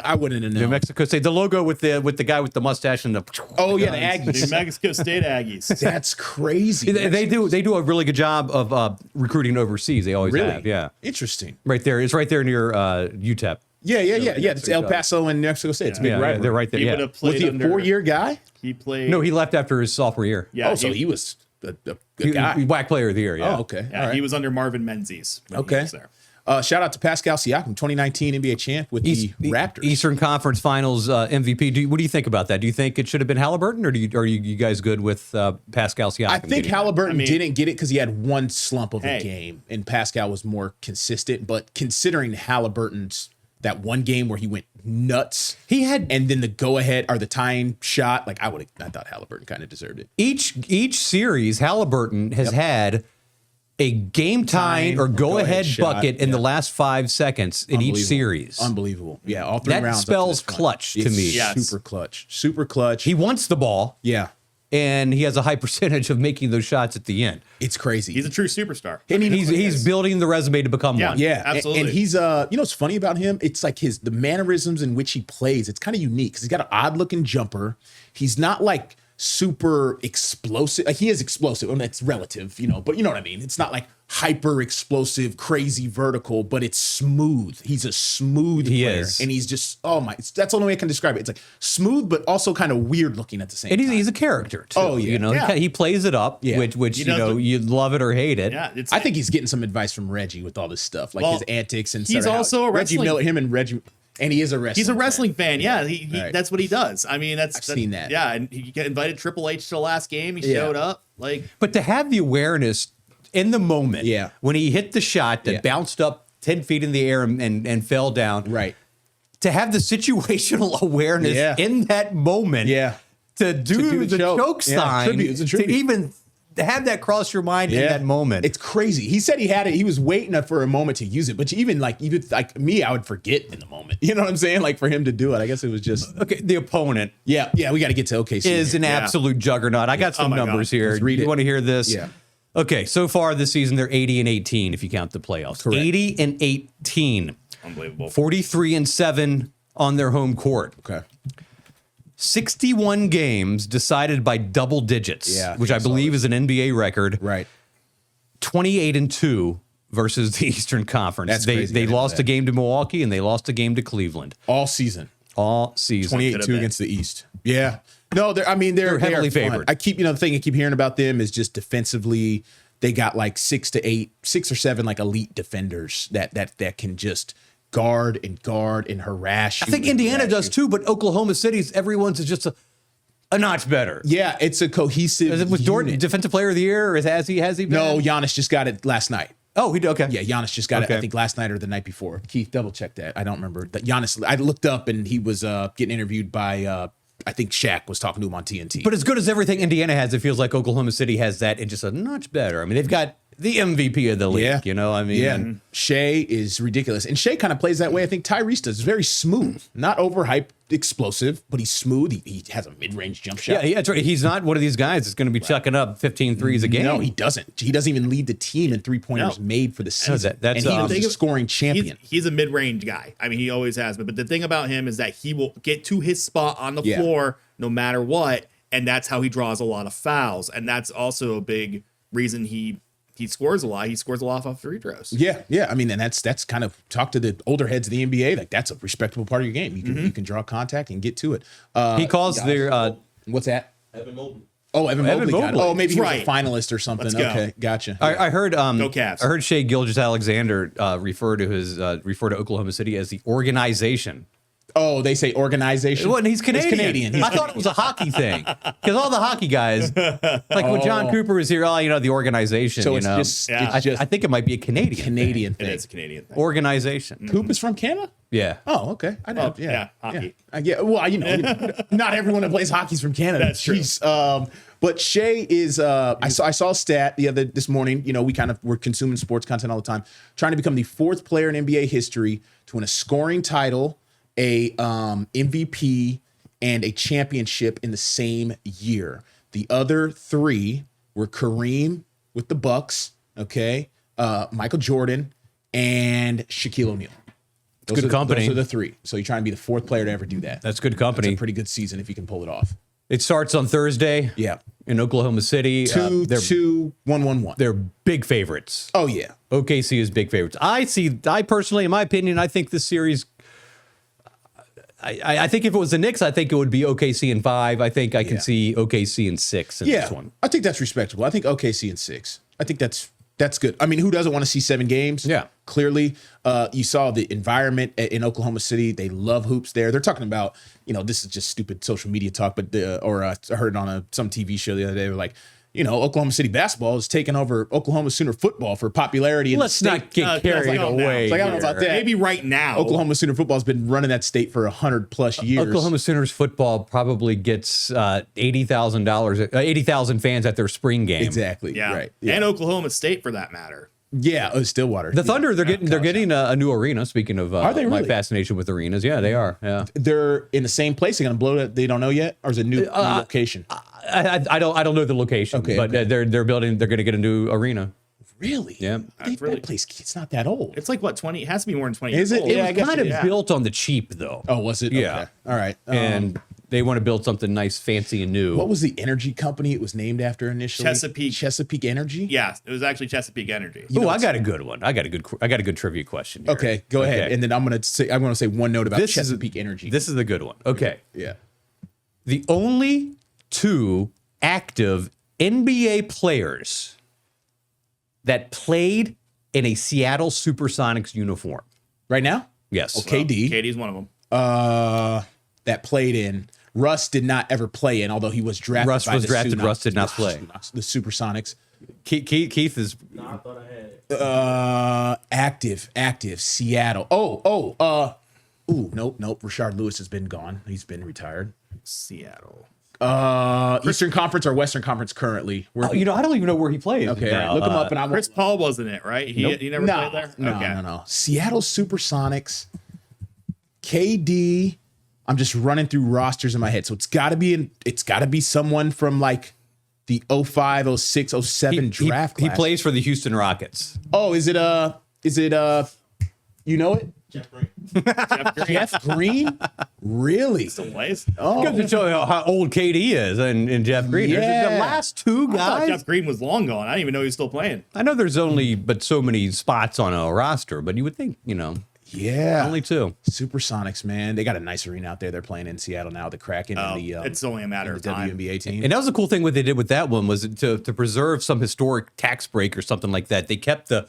[SPEAKER 1] I wouldn't have known.
[SPEAKER 2] New Mexico State. The logo with the guy with the mustache and the.
[SPEAKER 1] Oh yeah, the Aggies.
[SPEAKER 3] New Mexico State Aggies.
[SPEAKER 1] That's crazy.
[SPEAKER 2] They do a really good job of recruiting overseas. They always have. Yeah.
[SPEAKER 1] Interesting.
[SPEAKER 2] Right there. It's right there near UTEP.
[SPEAKER 1] Yeah. It's El Paso and New Mexico State. It's a big rivalry.
[SPEAKER 2] They're right there.
[SPEAKER 3] He would have played
[SPEAKER 1] Was he a 4-year guy?
[SPEAKER 3] He played.
[SPEAKER 2] No, he left after his sophomore year.
[SPEAKER 3] Yeah.
[SPEAKER 1] So he was a good guy.
[SPEAKER 2] WAC player of the year. Yeah.
[SPEAKER 1] Oh, okay.
[SPEAKER 3] Yeah, he was under Marvin Menzies.
[SPEAKER 1] Okay. Shout out to Pascal Siakam, 2019 NBA champ with the Raptors.
[SPEAKER 2] Eastern Conference Finals MVP. What do you think about that? Do you think it should have been Halliburton, or are you guys good with Pascal Siakam?
[SPEAKER 1] I think Halliburton didn't get it because he had one slump of a game, and Pascal was more consistent. But considering Halliburton's that one game where he went nuts, and then the go ahead or the tying shot, like I thought Halliburton kind of deserved it.
[SPEAKER 2] Each series, Halliburton has had a game tying or go ahead bucket in the last 5 seconds in each series.
[SPEAKER 1] Unbelievable. Yeah, all 3 rounds.
[SPEAKER 2] That spells clutch to me.
[SPEAKER 1] Yes. Super clutch. Super clutch.
[SPEAKER 2] He wants the ball.
[SPEAKER 1] Yeah.
[SPEAKER 2] And he has a high percentage of making those shots at the end.
[SPEAKER 1] It's crazy.
[SPEAKER 3] He's a true superstar.
[SPEAKER 2] And he's building the resume to become one.
[SPEAKER 1] Yeah,
[SPEAKER 3] absolutely.
[SPEAKER 1] And he's you know what's funny about him? It's like the mannerisms in which he plays. It's kind of unique because he's got an odd looking jumper. He's not like super explosive. Like he is explosive. I mean, it's relative, but you know what I mean? It's not like hyper explosive, crazy vertical, but it's smooth. He's a smooth player. And he's just, that's the only way I can describe it. It's like smooth, but also kind of weird looking at the same time.
[SPEAKER 2] And he's a character too.
[SPEAKER 1] Oh, yeah.
[SPEAKER 2] He plays it up, which you love it or hate it.
[SPEAKER 3] Yeah,
[SPEAKER 1] I think he's getting some advice from Reggie with all this stuff, like his antics and
[SPEAKER 3] he's also a
[SPEAKER 1] Reggie Miller, and he is a wrestler.
[SPEAKER 3] He's a wrestling fan. Yeah, he that's what he does. I mean, I've
[SPEAKER 1] seen that.
[SPEAKER 3] Yeah, and he got invited Triple H to the last game. He showed up.
[SPEAKER 2] But to have the awareness in the moment, when he hit the shot that bounced up 10 feet in the air and fell down,
[SPEAKER 1] right?
[SPEAKER 2] To have the situational awareness in that moment, to do the choke sign, to even have that cross your mind in that moment.
[SPEAKER 1] It's crazy. He said he had it. He was waiting for a moment to use it. But even like me, I would forget in the moment. You know what I'm saying? Like for him to do it, I guess it was just
[SPEAKER 2] the opponent.
[SPEAKER 1] Yeah, we got to get to OKC.
[SPEAKER 2] Is an absolute juggernaut. I got some numbers here. You want to hear this?
[SPEAKER 1] Yeah.
[SPEAKER 2] Okay, so far this season they're 80-18 if you count the playoffs.
[SPEAKER 1] Correct.
[SPEAKER 2] 80-18.
[SPEAKER 3] Unbelievable.
[SPEAKER 2] 43-7 on their home court.
[SPEAKER 1] Okay.
[SPEAKER 2] 61 games decided by double digits, which I believe is an NBA record.
[SPEAKER 1] Right.
[SPEAKER 2] 28-2 versus the Eastern Conference.
[SPEAKER 1] That's crazy.
[SPEAKER 2] They lost a game to Milwaukee and they lost a game to Cleveland.
[SPEAKER 1] All season.
[SPEAKER 2] 28-2
[SPEAKER 1] against the East. Yeah. No, they're
[SPEAKER 2] heavily favored.
[SPEAKER 1] The thing I keep hearing about them is just defensively, they got like 6 or 7 like elite defenders that can just guard and harass you.
[SPEAKER 2] I think Indiana does too, but Oklahoma City's everyone's is just a notch better.
[SPEAKER 1] Yeah, it's a cohesive.
[SPEAKER 2] Was Jordan Defensive Player of the Year, or has he been?
[SPEAKER 1] No, Giannis just got it last night.
[SPEAKER 2] Oh, he did. Okay.
[SPEAKER 1] Yeah, Giannis just got it, I think, last night or the night before. Keith, double check that. I don't remember. That Giannis, I looked up and he was getting interviewed by, I think Shaq was talking to him on TNT.
[SPEAKER 2] But as good as everything Indiana has, it feels like Oklahoma City has that and just a notch better. I mean, they've got the MVP of the league,
[SPEAKER 1] Shea is ridiculous. And Shea kind of plays that way. I think Tyrese does. It's very smooth, not overhyped, explosive, but he's smooth. He has a mid-range jump shot.
[SPEAKER 2] Yeah, that's right. He's not one of these guys that's going to be chucking up 15 threes a game.
[SPEAKER 1] No, he doesn't. He doesn't even lead the team in three-pointers made for the season.
[SPEAKER 2] That's
[SPEAKER 1] he's a scoring champion.
[SPEAKER 3] He's a mid-range guy. I mean, he always has been. But the thing about him is that he will get to his spot on the floor no matter what, and that's how he draws a lot of fouls. And that's also a big reason he scores a lot. He scores a lot off free throws.
[SPEAKER 1] Yeah. I mean, and that's kind of talk to the older heads of the NBA. Like that's a respectable part of your game. You can draw contact and get to it.
[SPEAKER 2] He calls their
[SPEAKER 1] what's that?
[SPEAKER 3] Evan Mobley.
[SPEAKER 1] Oh, Evan Mobley. Got it. Oh, maybe he was
[SPEAKER 3] right.
[SPEAKER 1] a finalist or something. Okay, gotcha.
[SPEAKER 2] I heard.
[SPEAKER 3] Go Cavs.
[SPEAKER 2] I heard Shea Gilgeous-Alexander refer to Oklahoma City as the organization.
[SPEAKER 1] Oh, they say organization.
[SPEAKER 2] Well, and he's Canadian.
[SPEAKER 1] He's Canadian.
[SPEAKER 2] I thought it was a hockey thing because all the hockey guys, like when John Cooper is here, the organization.
[SPEAKER 1] So it's just,
[SPEAKER 2] I think it might be a Canadian
[SPEAKER 1] thing.
[SPEAKER 3] It is a Canadian thing.
[SPEAKER 2] Organization.
[SPEAKER 1] Coop is from Canada?
[SPEAKER 2] Yeah.
[SPEAKER 1] Oh, okay. I know.
[SPEAKER 3] Hockey.
[SPEAKER 1] Yeah. Well, not everyone that plays hockey is from Canada.
[SPEAKER 3] That's true.
[SPEAKER 1] But Shea is. I saw a stat this morning. We're consuming sports content all the time. Trying to become the 4th player in NBA history to win a scoring title, a MVP, and a championship in the same year. The other 3 were Kareem with the Bucks, Michael Jordan, and Shaquille O'Neal.
[SPEAKER 2] Good company.
[SPEAKER 1] Those are the 3. So you're trying to be the 4th player to ever do that.
[SPEAKER 2] That's good company.
[SPEAKER 1] That's a pretty good season if you can pull it off.
[SPEAKER 2] It starts on Thursday.
[SPEAKER 1] Yeah.
[SPEAKER 2] In Oklahoma City.
[SPEAKER 1] 2-1-1-1.
[SPEAKER 2] They're big favorites.
[SPEAKER 1] Oh, yeah.
[SPEAKER 2] OKC is big favorites. I personally, in my opinion, I think this series, I think if it was the Knicks, I think it would be OKC in 5. I think I can see OKC in 6 in this one.
[SPEAKER 1] I think that's respectable. I think OKC in 6. I think that's That's good. I mean, who doesn't want to see 7 games?
[SPEAKER 2] Yeah.
[SPEAKER 1] Clearly, you saw the environment in Oklahoma City. They love hoops there. They're talking about, this is just stupid social media talk, but I heard on some TV show the other day, they were like, Oklahoma City basketball is taking over Oklahoma Sooner football for popularity.
[SPEAKER 2] Let's not get carried away.
[SPEAKER 1] I don't know about that.
[SPEAKER 3] Maybe right now.
[SPEAKER 1] Oklahoma Sooner football has been running that state for 100+ years.
[SPEAKER 2] Oklahoma Sooners football probably gets $80,000 fans at their spring game.
[SPEAKER 1] Exactly.
[SPEAKER 3] Yeah.
[SPEAKER 1] Right. Yeah.
[SPEAKER 3] And Oklahoma State for that matter.
[SPEAKER 1] Yeah, Stillwater.
[SPEAKER 2] The Thunder, they're getting a new arena. Speaking of
[SPEAKER 1] are they really?
[SPEAKER 2] my fascination with arenas, yeah, they are. Yeah,
[SPEAKER 1] they're in the same place. They're going to blow it. They don't know yet, or is it new location?
[SPEAKER 2] I don't know the location, but they're building. They're going to get a new arena.
[SPEAKER 1] Really?
[SPEAKER 2] Yeah.
[SPEAKER 1] That place, it's not that old.
[SPEAKER 3] It's like what, 20? It has to be more than 20
[SPEAKER 1] Is
[SPEAKER 3] years
[SPEAKER 1] it?
[SPEAKER 3] old.
[SPEAKER 1] Yeah,
[SPEAKER 2] It was kind of built on the cheap, though.
[SPEAKER 1] Oh, was it?
[SPEAKER 2] Yeah.
[SPEAKER 1] Okay. All right.
[SPEAKER 2] And they want to build something nice, fancy, and new.
[SPEAKER 1] What was the energy company it was named after initially? Chesapeake Energy?
[SPEAKER 3] Yeah, it was actually Chesapeake Energy.
[SPEAKER 2] Oh, I got a good one. I got a good trivia question here.
[SPEAKER 1] Okay, go ahead. And then I'm going to say one note about Chesapeake Energy.
[SPEAKER 2] This is the good one. Okay.
[SPEAKER 1] Yeah.
[SPEAKER 2] The only 2 active NBA players that played in a Seattle Supersonics uniform.
[SPEAKER 1] Right now?
[SPEAKER 2] Yes.
[SPEAKER 1] Well, KD.
[SPEAKER 3] KD's one of them.
[SPEAKER 1] That played in. Russ did not ever play in, although he was drafted.
[SPEAKER 2] Russ was drafted. Russ did not play.
[SPEAKER 1] The Supersonics.
[SPEAKER 2] Keith is
[SPEAKER 1] active. Seattle. Nope. Rashard Lewis has been gone. He's been retired.
[SPEAKER 3] Seattle.
[SPEAKER 1] Eastern Conference or Western Conference currently?
[SPEAKER 2] I don't even know where he plays.
[SPEAKER 1] Okay,
[SPEAKER 2] now.
[SPEAKER 1] look him up. And
[SPEAKER 3] Chris Paul wasn't it, right? He never played there?
[SPEAKER 1] No. Seattle Supersonics. KD. I'm just running through rosters in my head. So it's got to be someone from like the 05, 06, 07 draft class.
[SPEAKER 2] He plays for the Houston Rockets.
[SPEAKER 1] Oh, is it you know it?
[SPEAKER 3] Jeff Green.
[SPEAKER 1] Jeff Green? Really?
[SPEAKER 3] Still plays.
[SPEAKER 1] Oh,
[SPEAKER 2] Goes to show you how old KD is and Jeff Green.
[SPEAKER 1] Yeah.
[SPEAKER 2] The last 2
[SPEAKER 3] I thought
[SPEAKER 2] guys.
[SPEAKER 3] Jeff Green was long gone. I didn't even know he was still playing.
[SPEAKER 2] I know there's only but so many spots on a roster, but you would think,
[SPEAKER 1] yeah.
[SPEAKER 2] only 2.
[SPEAKER 1] Supersonics, man. They got a nice arena out there. They're playing in Seattle now. The Kraken and the
[SPEAKER 3] it's only a matter of time.
[SPEAKER 1] WNBA team.
[SPEAKER 2] And that was a cool thing what they did with that one was to preserve some historic tax break or something like that. They kept the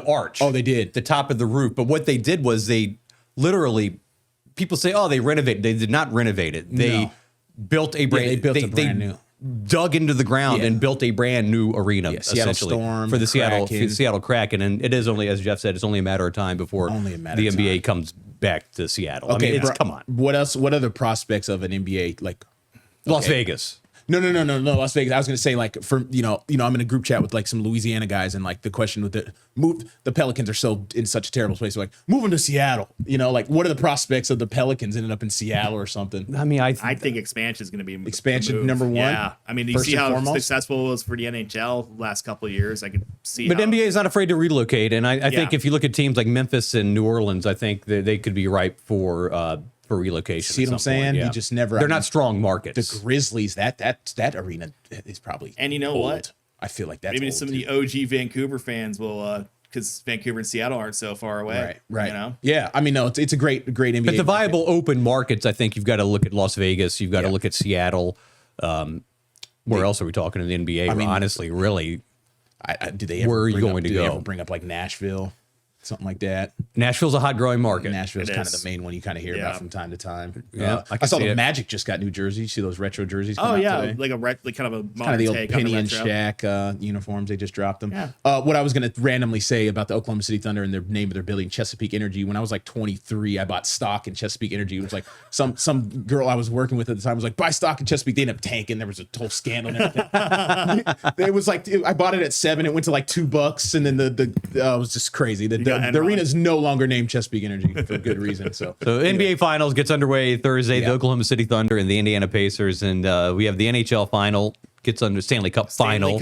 [SPEAKER 2] arch.
[SPEAKER 1] Oh, they did.
[SPEAKER 2] The top of the roof. But what they did was they literally, people say, oh, they renovated. They did not renovate it. They built a brand.
[SPEAKER 1] They built a brand new.
[SPEAKER 2] Dug into the ground and built a brand new arena,
[SPEAKER 1] Seattle
[SPEAKER 2] essentially,
[SPEAKER 1] Storm,
[SPEAKER 2] for the
[SPEAKER 1] Kraken.
[SPEAKER 2] Seattle Kraken. And it is only, as Jeff said, it's only a matter of time before the NBA comes back to Seattle.
[SPEAKER 1] Okay,
[SPEAKER 2] I mean, come on.
[SPEAKER 1] What else? What other prospects of an NBA like
[SPEAKER 2] Las Vegas?
[SPEAKER 1] No, Las Vegas. I was going to say like for I'm in a group chat with like some Louisiana guys and like the question with the Pelicans are so in such a terrible place. So like move them to Seattle. Like what are the prospects of the Pelicans ending up in Seattle or something?
[SPEAKER 2] I mean, I
[SPEAKER 3] think expansion is going to be
[SPEAKER 1] expansion number 1.
[SPEAKER 3] Yeah, I mean, you see how successful it was for the NHL the last couple of years. I could see.
[SPEAKER 2] But NBA is not afraid to relocate, and I think if you look at teams like Memphis and New Orleans, I think they could be ripe for relocation.
[SPEAKER 1] See what I'm saying?
[SPEAKER 2] Yeah.
[SPEAKER 1] He just never.
[SPEAKER 2] They're not strong markets.
[SPEAKER 1] The Grizzlies, that arena is probably.
[SPEAKER 3] And you know
[SPEAKER 1] old.
[SPEAKER 3] what?
[SPEAKER 1] I feel like that's
[SPEAKER 3] maybe
[SPEAKER 1] old
[SPEAKER 3] some
[SPEAKER 1] too.
[SPEAKER 3] of the OG Vancouver fans will, because Vancouver and Seattle aren't so far away.
[SPEAKER 1] Right. Yeah. I mean, no, it's a great NBA.
[SPEAKER 2] But the viable open markets, I think you've got to look at Las Vegas. You've got to look at Seattle. Where else are we talking in the NBA? I mean, honestly, really.
[SPEAKER 1] Do they ever
[SPEAKER 2] where are you going to go?
[SPEAKER 1] They ever bring up like Nashville? Something like that.
[SPEAKER 2] Nashville's a hot growing market.
[SPEAKER 1] Nashville's kind of the main one you kind of hear about from time to time.
[SPEAKER 2] Yeah,
[SPEAKER 1] I saw the Magic just got new jerseys. You see those retro jerseys?
[SPEAKER 3] Oh yeah,
[SPEAKER 1] today?
[SPEAKER 3] like kind of a modern
[SPEAKER 1] kind of the old
[SPEAKER 3] take
[SPEAKER 1] Penny
[SPEAKER 3] on
[SPEAKER 1] and
[SPEAKER 3] the retro.
[SPEAKER 1] Shaq uniforms. They just dropped them.
[SPEAKER 3] Yeah.
[SPEAKER 1] What I was going to randomly say about the Oklahoma City Thunder and the name of their building, Chesapeake Energy. When I was like 23, I bought stock in Chesapeake Energy. It was like some girl I was working with at the time was like, buy stock in Chesapeake. They ended up tanking. There was a whole scandal and everything. It was like I bought it at $7. It went to like $2, and then it was just crazy. The arena's no longer named Chesapeake Energy for good reason. So
[SPEAKER 2] NBA Finals gets underway Thursday. The Oklahoma City Thunder and the Indiana Pacers, and we have the NHL Final gets under Stanley Cup Final.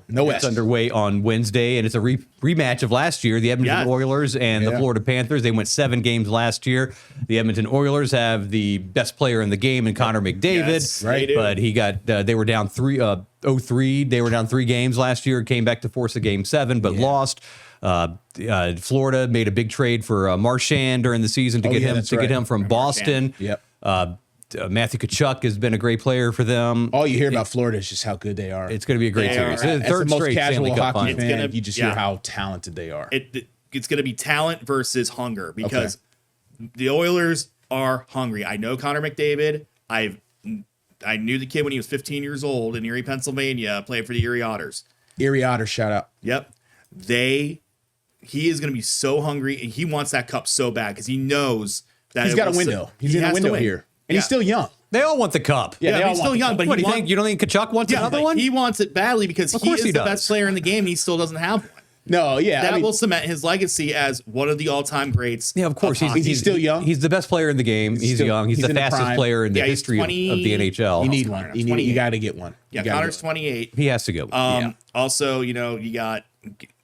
[SPEAKER 1] No
[SPEAKER 2] It's underway on Wednesday, and it's a rematch of last year. The Edmonton Oilers and the Florida Panthers. They went 7 games last year. The Edmonton Oilers have the best player in the game in Connor McDavid.
[SPEAKER 3] Yes, right.
[SPEAKER 2] But he got they were down 3-0-3. They were down 3 games last year. Came back to force a game 7, but lost. Florida made a big trade for Marchand during the season to get him from Boston.
[SPEAKER 1] Yep.
[SPEAKER 2] Matthew Tkachuk has been a great player for them.
[SPEAKER 1] All you hear about Florida is just how good they are.
[SPEAKER 2] It's going to be a great series.
[SPEAKER 1] Third
[SPEAKER 2] straight
[SPEAKER 1] casual
[SPEAKER 2] Stanley Cup
[SPEAKER 1] hockey
[SPEAKER 2] final.
[SPEAKER 1] fan, you just hear how talented they are.
[SPEAKER 3] It's going to be talent versus hunger because the Oilers are hungry. I know Connor McDavid. I knew the kid when he was 15 years old in Erie, Pennsylvania, played for the Erie Otters.
[SPEAKER 1] Erie Otters, shout out.
[SPEAKER 3] Yep. He is going to be so hungry, and he wants that cup so bad because he knows that
[SPEAKER 1] he's got a window. He's in a window here, and he's still young.
[SPEAKER 2] They all want the cup.
[SPEAKER 3] Yeah, he's still young, but
[SPEAKER 2] what do you think? You don't think Tkachuk wants another one?
[SPEAKER 3] He wants it badly because he is the best player in the game, and he still doesn't have one.
[SPEAKER 1] No, yeah.
[SPEAKER 3] That will cement his legacy as one of the all-time greats.
[SPEAKER 2] Yeah, of course.
[SPEAKER 1] He's still young.
[SPEAKER 2] He's the best player in the game. He's young. He's the fastest player in the history of the NHL.
[SPEAKER 1] You need one. You got to get one.
[SPEAKER 3] Yeah, Connor's 28.
[SPEAKER 2] He has to get one.
[SPEAKER 3] Also, you got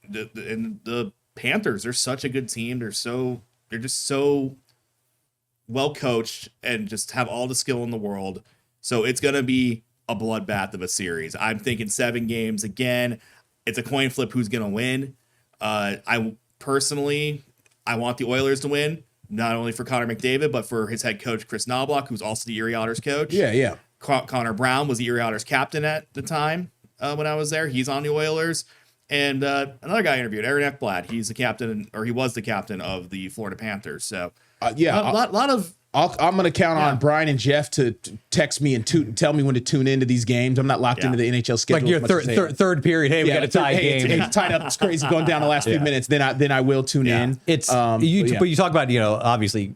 [SPEAKER 3] the Panthers. They're such a good team. They're just so well coached and just have all the skill in the world. So it's going to be a bloodbath of a series. I'm thinking 7 games again. It's a coin flip who's going to win. I want the Oilers to win, not only for Connor McDavid, but for his head coach, Chris Knobloch, who's also the Erie Otters coach.
[SPEAKER 1] Yeah.
[SPEAKER 3] Connor Brown was the Erie Otters captain at the time when I was there. He's on the Oilers. And another guy I interviewed, Aaron Ekblad. He's the captain, or he was the captain of the Florida Panthers. So,
[SPEAKER 1] a lot of... I'm going to count on Brian and Jeff to text me and tell me when to tune into these games. I'm not locked into the NHL schedule.
[SPEAKER 2] Like your third period. Hey, we got a tie game.
[SPEAKER 1] It's tied up. It's crazy going down the last few minutes. Then I will tune in.
[SPEAKER 2] It's but you talk about obviously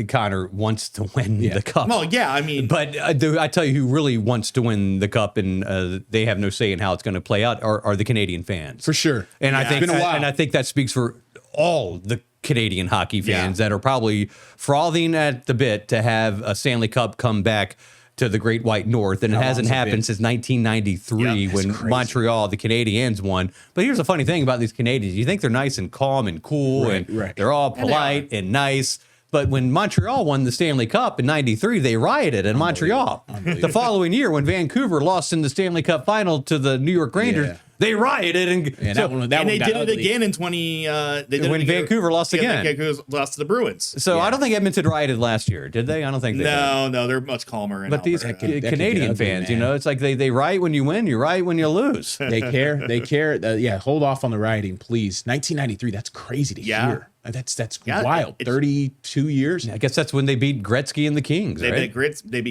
[SPEAKER 2] Connor wants to win the cup.
[SPEAKER 3] Well, yeah, I mean,
[SPEAKER 2] but I tell you, who really wants to win the cup, and they have no say in how it's going to play out, are the Canadian fans
[SPEAKER 1] for sure.
[SPEAKER 2] And I think and I think that speaks for all the Canadian hockey fans that are probably frothing at the bit to have a Stanley Cup come back to the Great White North, and it hasn't happened since 1993 when Montreal, the Canadiens, won. But here's the funny thing about these Canadians: you think they're nice and calm and cool, they're all polite and nice. But when Montreal won the Stanley Cup in '93, they rioted in Montreal. The following year, when Vancouver lost in the Stanley Cup final to the New York Rangers, they rioted. And
[SPEAKER 3] they did it again in 20.
[SPEAKER 2] When Vancouver lost again.
[SPEAKER 3] Vancouver lost to the Bruins.
[SPEAKER 2] So I don't think Edmonton rioted last year, did they? I don't think they did.
[SPEAKER 3] No, they're much calmer.
[SPEAKER 2] But these Canadian fans, it's like they riot when you win, you riot when you lose.
[SPEAKER 1] They care. Hold off on the rioting, please. 1993, that's crazy to hear. That's wild. 32 years.
[SPEAKER 2] I guess that's when they beat Gretzky and the Kings.
[SPEAKER 3] They beat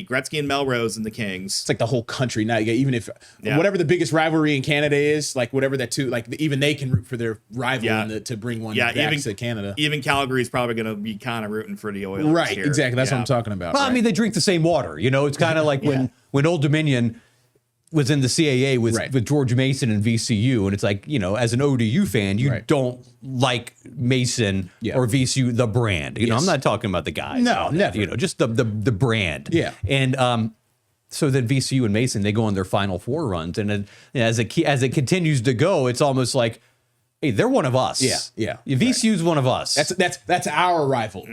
[SPEAKER 3] Gretzky and Melrose and the Kings.
[SPEAKER 1] It's like the whole country now. Even if whatever the biggest rivalry in Canada is, like whatever that too, like even they can root for their rival to bring one back to Canada.
[SPEAKER 3] Even Calgary's probably going to be kind of rooting for the Oilers.
[SPEAKER 1] Right,
[SPEAKER 3] here.
[SPEAKER 1] exactly. That's what I'm talking about.
[SPEAKER 2] Well, I mean, they drink the same water. It's kind of like when Old Dominion was in the CAA with George Mason and VCU, and it's like, as an ODU fan, you don't like Mason or VCU, the brand. I'm not talking about the guys.
[SPEAKER 1] No, never.
[SPEAKER 2] Just the brand.
[SPEAKER 1] Yeah.
[SPEAKER 2] And so then VCU and Mason, they go on their Final Four runs, and as it continues to go, it's almost like, hey, they're one of us.
[SPEAKER 1] Yeah.
[SPEAKER 2] VCU's one of us.
[SPEAKER 1] That's our rival.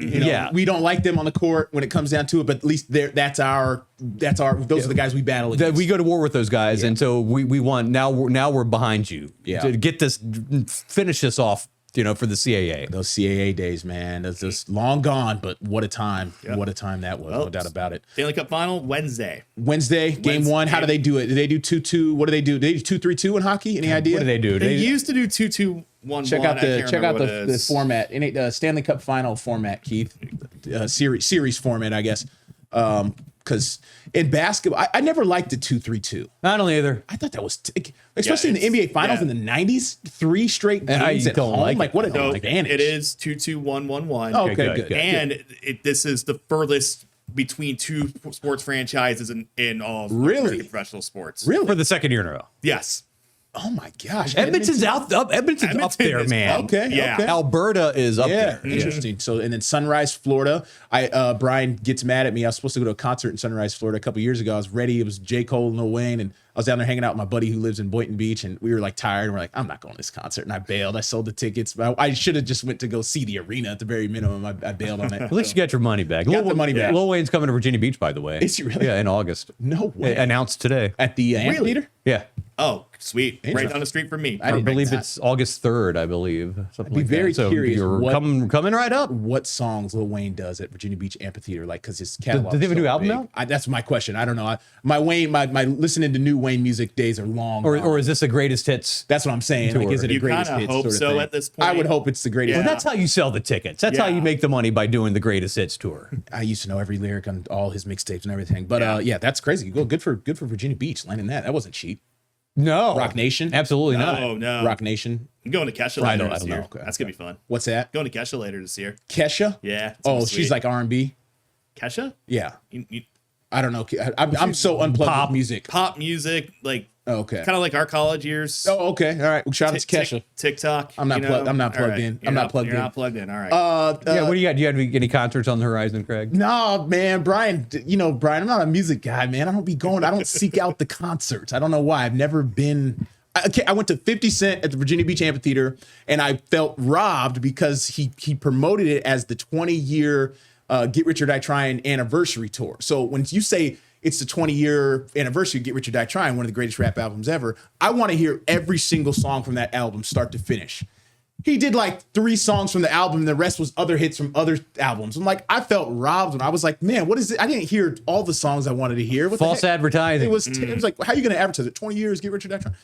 [SPEAKER 1] We don't like them on the court when it comes down to it, but at least those are the guys we battle against.
[SPEAKER 2] We go to war with those guys, and so we want now we're behind you to get this, finish this off. For the CAA.
[SPEAKER 1] Those CAA days, man. That's just long gone, but what a time. Yep. What a time that was. No doubt about it.
[SPEAKER 3] Stanley Cup final, Wednesday,
[SPEAKER 1] game 1. How do they do it? Do they do 2-2? What do they do? Do they do 2-3-2 in hockey? Any idea?
[SPEAKER 2] What do they do?
[SPEAKER 3] They used to do 2-2-1-1.
[SPEAKER 1] Check out the format. Stanley Cup final format, Keith. Series format, I guess. Because in basketball, I never liked the 2-3-2.
[SPEAKER 2] I don't either.
[SPEAKER 1] I thought that was, especially in the NBA Finals in the 90s, 3 straight games at home. What an advantage.
[SPEAKER 3] It is 2-2-1-1-1.
[SPEAKER 1] Oh, okay, good.
[SPEAKER 3] And this is the furthest between 2 sports franchises in all professional sports.
[SPEAKER 1] Really?
[SPEAKER 2] For the second year in a row.
[SPEAKER 3] Yes.
[SPEAKER 1] Oh my gosh!
[SPEAKER 2] Edmonton's up there, man.
[SPEAKER 1] Okay.
[SPEAKER 2] Alberta is up there.
[SPEAKER 1] Interesting. So, and then Sunrise, Florida. Brian gets mad at me. I was supposed to go to a concert in Sunrise, Florida a couple years ago. I was ready. It was J. Cole and Lil Wayne, and I was down there hanging out with my buddy who lives in Boynton Beach, and we were like tired, and we're like, I'm not going to this concert, and I bailed. I sold the tickets. I should have just went to go see the arena at the very minimum. I bailed on it.
[SPEAKER 2] At least you got your money back.
[SPEAKER 1] Got the money back.
[SPEAKER 2] Lil Wayne's coming to Virginia Beach, by the way.
[SPEAKER 1] Is he really?
[SPEAKER 2] Yeah, in August.
[SPEAKER 1] No way.
[SPEAKER 2] Announced today
[SPEAKER 1] at the amphitheater.
[SPEAKER 2] Yeah.
[SPEAKER 3] Oh, sweet. Right down the street from me.
[SPEAKER 2] I believe it's August 3rd, I believe. Something
[SPEAKER 1] I'd be very
[SPEAKER 2] so
[SPEAKER 1] curious.
[SPEAKER 2] You're coming right up.
[SPEAKER 1] What songs Lil Wayne does at Virginia Beach Amphitheater, like, because his catalog.
[SPEAKER 2] Does he have a new album out?
[SPEAKER 1] That's my question. I don't know. My listening to new Wayne music days are long.
[SPEAKER 2] Or is this a greatest hits?
[SPEAKER 1] That's what I'm saying. Like, is it a greatest hits?
[SPEAKER 3] Hope
[SPEAKER 1] sort of
[SPEAKER 3] so
[SPEAKER 1] thing?
[SPEAKER 3] at this point.
[SPEAKER 1] I would hope it's the greatest.
[SPEAKER 2] Well, that's how you sell the tickets. That's how you make the money, by doing the greatest hits tour.
[SPEAKER 1] I used to know every lyric on all his mixtapes and everything. But yeah, that's crazy. Good for Virginia Beach landing that. That wasn't cheap.
[SPEAKER 2] No.
[SPEAKER 1] Rock Nation?
[SPEAKER 2] Absolutely not.
[SPEAKER 3] Oh, no.
[SPEAKER 1] Rock Nation?
[SPEAKER 3] I'm going to Kesha later this year.
[SPEAKER 1] Okay.
[SPEAKER 3] That's going to be fun.
[SPEAKER 1] What's that?
[SPEAKER 3] Going to Kesha later this year.
[SPEAKER 1] Kesha?
[SPEAKER 3] Yeah.
[SPEAKER 1] Oh, she's like R&B?
[SPEAKER 3] Kesha?
[SPEAKER 1] Yeah. I don't know. I'm so unplugged with music.
[SPEAKER 3] Pop music, like,
[SPEAKER 1] okay.
[SPEAKER 3] Kind of like our college years.
[SPEAKER 1] Oh, okay. All right. Well, shout out to Kesha.
[SPEAKER 3] TikTok.
[SPEAKER 1] I'm not plugged in.
[SPEAKER 3] You're not plugged in. All right.
[SPEAKER 2] Yeah, what do you got? Do you have any concerts on the horizon, Craig?
[SPEAKER 1] No, man, Brian, I'm not a music guy, man. I don't seek out the concerts. I don't know why. I've never been. I went to 50 Cent at the Virginia Beach Amphitheater, and I felt robbed because he promoted it as the 20-year Get Rich or Die Trying anniversary tour. So when you say it's the 20-year anniversary of Get Rich or Die Trying, one of the greatest rap albums ever, I want to hear every single song from that album start to finish. He did like 3 songs from the album, and the rest was other hits from other albums. I'm like, I felt robbed when I was like, man, what is it? I didn't hear all the songs I wanted to hear. What
[SPEAKER 2] False advertising.
[SPEAKER 1] It was like, how are you going to advertise it? 20 years, Get Rich or Die Trying?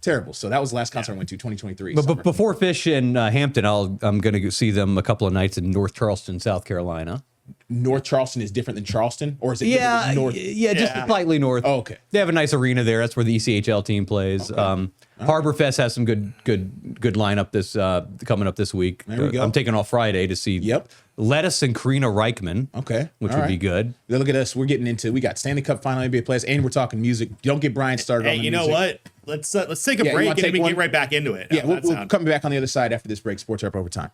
[SPEAKER 1] Terrible. So that was the last concert I went to, 2023.
[SPEAKER 2] But before Fish and Hampton, I'm going to see them a couple of nights in North Charleston, South Carolina.
[SPEAKER 1] North Charleston is different than Charleston, or is it north?
[SPEAKER 2] Yeah, just slightly north.
[SPEAKER 1] Oh, okay.
[SPEAKER 2] They have a nice arena there. That's where the ECHL team plays. Okay. Harbor Fest has some good lineup this coming up this week.
[SPEAKER 1] There we go.
[SPEAKER 2] I'm taking off Friday to see Lettuce and Karina Reichman.
[SPEAKER 1] Okay,
[SPEAKER 2] which would be good.
[SPEAKER 1] Then look at us. We got Stanley Cup final NBA players, and we're talking music. Don't get Brian started on the music.
[SPEAKER 3] You know what? Let's take a break and then we get right back into it.
[SPEAKER 1] Yeah, we'll come back on the other side after this break. Sportswrap Overtime.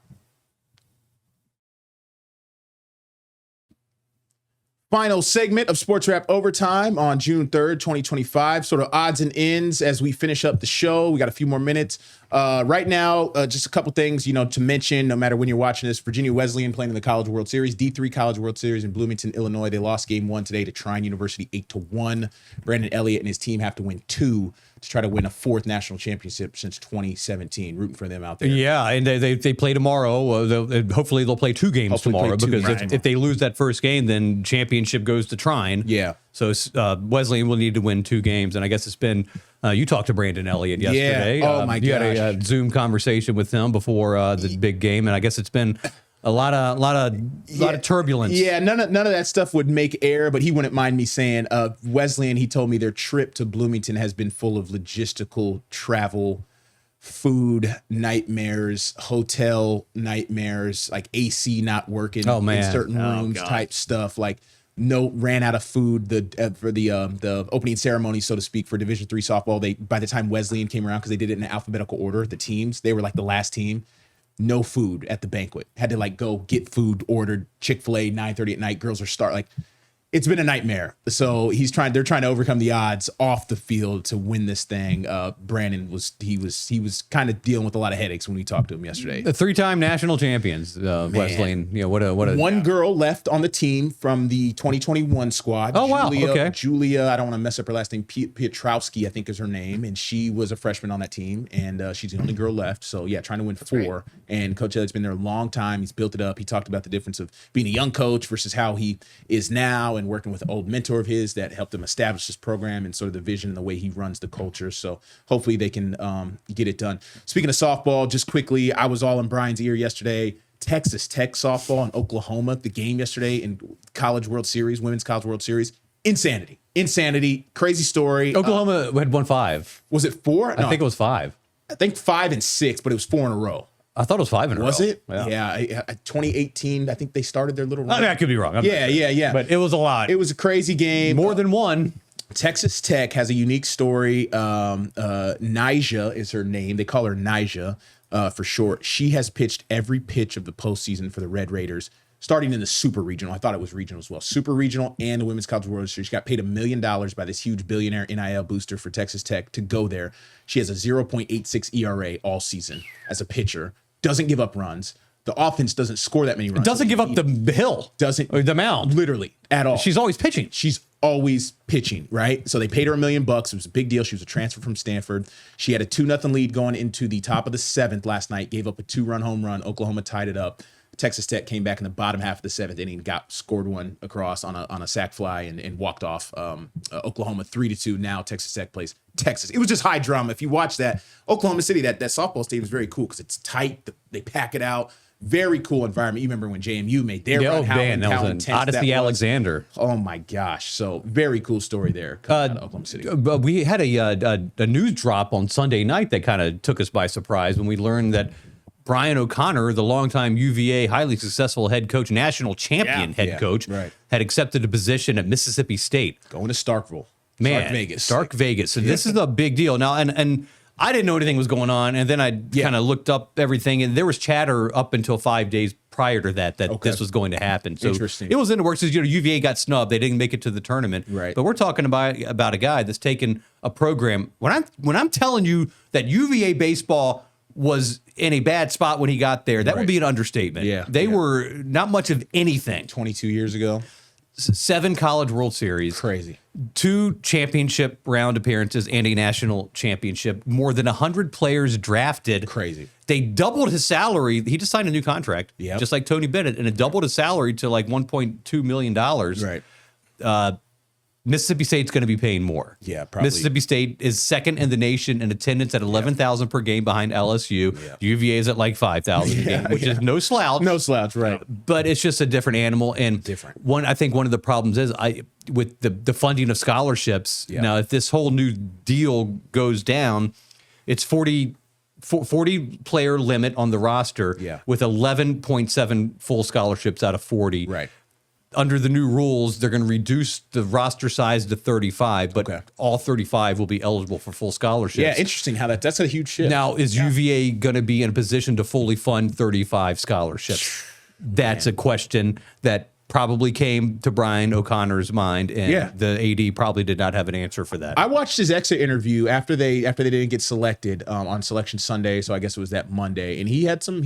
[SPEAKER 1] Final segment of Sportswrap Overtime on June 3rd, 2025. Sort of odds and ends as we finish up the show. We got a few more minutes. Right now, just a couple things, to mention, no matter when you're watching this. Virginia Wesleyan playing in the College World Series, D3 College World Series in Bloomington, Illinois. They lost game 1 today to Trine University 8-1. Brandon Elliott and his team have to win 2 to try to win a 4th national championship since 2017. Rooting for them out there.
[SPEAKER 2] Yeah, and they play tomorrow. Hopefully they'll play 2 games tomorrow, because if they lose that first game, then championship goes to Trine.
[SPEAKER 1] Yeah.
[SPEAKER 2] So Wesleyan will need to win 2 games, and I guess it's been you talked to Brandon Elliott yesterday.
[SPEAKER 1] Yeah. Oh my gosh.
[SPEAKER 2] You had a Zoom conversation with him before the big game, and I guess it's been a lot of turbulence.
[SPEAKER 1] Yeah, none of that stuff would make air, but he wouldn't mind me saying Wesleyan, he told me their trip to Bloomington has been full of logistical travel, food nightmares, hotel nightmares, like AC not working in certain rooms type stuff. Like ran out of food for the opening ceremony, so to speak, for Division III softball. By the time Wesleyan came around, because they did it in alphabetical order, the teams, they were like the last team. No food at the banquet. Had to go get food ordered. Chick-fil-A 9:30 at night. Girls are it's been a nightmare. So they're trying to overcome the odds off the field to win this thing. Brandon was kind of dealing with a lot of headaches when we talked to him yesterday.
[SPEAKER 2] The 3-time national champions, Wesleyan. What a
[SPEAKER 1] one girl left on the team from the 2021 squad.
[SPEAKER 2] Oh, wow. Okay.
[SPEAKER 1] Julia, I don't want to mess up her last name. Pietrowski, I think is her name, and she was a freshman on that team, and she's the only girl left. So yeah, trying to win 4. Right. And Coach Elliott's been there a long time. He's built it up. He talked about the difference of being a young coach versus how he is now, and working with an old mentor of his that helped him establish this program and sort of the vision and the way he runs the culture. So hopefully they can get it done. Speaking of softball, just quickly, I was all in Brian's ear yesterday. Texas Tech softball in Oklahoma, the game yesterday in College World Series, Women's College World Series. Insanity. Crazy story.
[SPEAKER 2] Oklahoma had won 5.
[SPEAKER 1] Was it 4? No,
[SPEAKER 2] I think it was 5.
[SPEAKER 1] I think 5 and 6, but it was 4 in a row.
[SPEAKER 2] I thought it was 5 in a row.
[SPEAKER 1] Was it? Yeah. 2018, I think they started their little run.
[SPEAKER 2] I mean, I could be wrong.
[SPEAKER 1] Yeah.
[SPEAKER 2] But it was a lot.
[SPEAKER 1] It was a crazy game.
[SPEAKER 2] More than one.
[SPEAKER 1] Texas Tech has a unique story. Nyjah is her name. They call her Nyjah for short. She has pitched every pitch of the postseason for the Red Raiders, starting in the Super Regional. I thought it was regional as well. Super Regional and the Women's College World Series. She got paid $1 million by this huge billionaire NIL booster for Texas Tech to go there. She has a 0.86 ERA all season as a pitcher. Doesn't give up runs. The offense doesn't score that many runs.
[SPEAKER 2] Doesn't give up the hill.
[SPEAKER 1] Doesn't.
[SPEAKER 2] Or the mound.
[SPEAKER 1] Literally, at all.
[SPEAKER 2] She's always pitching.
[SPEAKER 1] She's always pitching, right? So they paid her $1 million. It was a big deal. She was a transfer from Stanford. She had a 2-0 lead going into the top of the 7th last night, gave up a 2-run home run. Oklahoma tied it up. Texas Tech came back in the bottom half of the 7th inning, scored one across on a sac fly and walked off Oklahoma 3-2. Now Texas Tech plays Texas. It was just high drama. If you watch that, Oklahoma City, that softball stadium is very cool because it's tight. They pack it out. Very cool environment. You remember when JMU made their run?
[SPEAKER 2] That was an Odyssey Alexander.
[SPEAKER 1] Oh my gosh! So very cool story there. Oklahoma City.
[SPEAKER 2] But we had a news drop on Sunday night that kind of took us by surprise when we learned that Brian O'Connor, the longtime UVA highly successful head coach, national champion head coach, had accepted a position at Mississippi State.
[SPEAKER 1] Going to Starkville.
[SPEAKER 2] Stark Vegas. So this is a big deal now, and I didn't know anything was going on, and then I kind of looked up everything, and there was chatter up until 5 days prior to that this was going to happen. So it was in the works. UVA got snubbed; they didn't make it to the tournament.
[SPEAKER 1] Right.
[SPEAKER 2] But we're talking about a guy that's taken a program. When I'm telling you that UVA baseball was in a bad spot when he got there, that would be an understatement.
[SPEAKER 1] Yeah,
[SPEAKER 2] they were not much of anything.
[SPEAKER 1] 22 years ago.
[SPEAKER 2] 7 College World Series.
[SPEAKER 1] Crazy.
[SPEAKER 2] 2 championship round appearances and a national championship. More than 100 players drafted.
[SPEAKER 1] Crazy.
[SPEAKER 2] They doubled his salary. He just signed a new contract, just like Tony Bennett, and it doubled his salary to like $1.2 million.
[SPEAKER 1] Right.
[SPEAKER 2] Mississippi State's going to be paying more.
[SPEAKER 1] Yeah, probably.
[SPEAKER 2] Mississippi State is second in the nation in attendance at 11,000 per game behind LSU. Yeah. UVA is at like 5,000 a game, which is no slouch.
[SPEAKER 1] No slouch, right.
[SPEAKER 2] But it's just a different animal. And I think one of the problems is with the funding of scholarships. Yeah. Now, if this whole new deal goes down, it's 40 player limit on the roster with 11.7 full scholarships out of 40.
[SPEAKER 1] Right.
[SPEAKER 2] Under the new rules, they're going to reduce the roster size to 35, but all 35 will be eligible for full scholarships.
[SPEAKER 1] Yeah, interesting how that's a huge shift.
[SPEAKER 2] Now, is UVA going to be in a position to fully fund 35 scholarships? That's a question that probably came to Brian O'Connor's mind, and the AD probably did not have an answer for that.
[SPEAKER 1] I watched his exit interview after they didn't get selected on Selection Sunday, so I guess it was that Monday, and he had some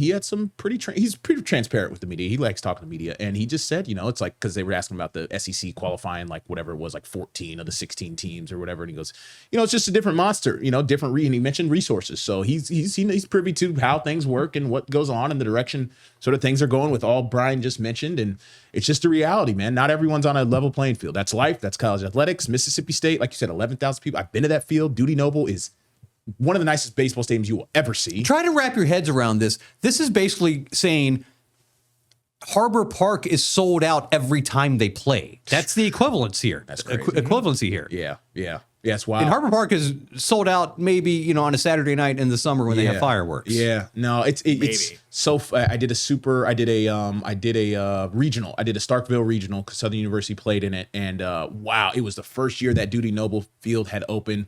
[SPEAKER 1] pretty he's pretty transparent with the media. He likes talking to media, and he just said, it's like, because they were asking about the SEC qualifying, like whatever it was, like 14 of the 16 teams or whatever, and he goes, it's just a different monster, different. And he mentioned resources, so he's privy to how things work and what goes on and the direction sort of things are going with all Brian just mentioned, and it's just a reality, man. Not everyone's on a level playing field. That's life. That's college athletics. Mississippi State, like you said, 11,000 people. I've been to that field. Dudy Noble is one of the nicest baseball stadiums you will ever see.
[SPEAKER 2] Try to wrap your heads around this. This is basically saying Harbor Park is sold out every time they play. That's the equivalence here.
[SPEAKER 1] That's crazy.
[SPEAKER 2] Equivalency here.
[SPEAKER 1] Yeah. Yes, wow.
[SPEAKER 2] And Harbor Park is sold out maybe, on a Saturday night in the summer when they have fireworks.
[SPEAKER 1] Yeah. No, it's so I did a regional. I did a Starkville regional because Southern University played in it, and wow, it was the first year that Dudy Noble Field had opened,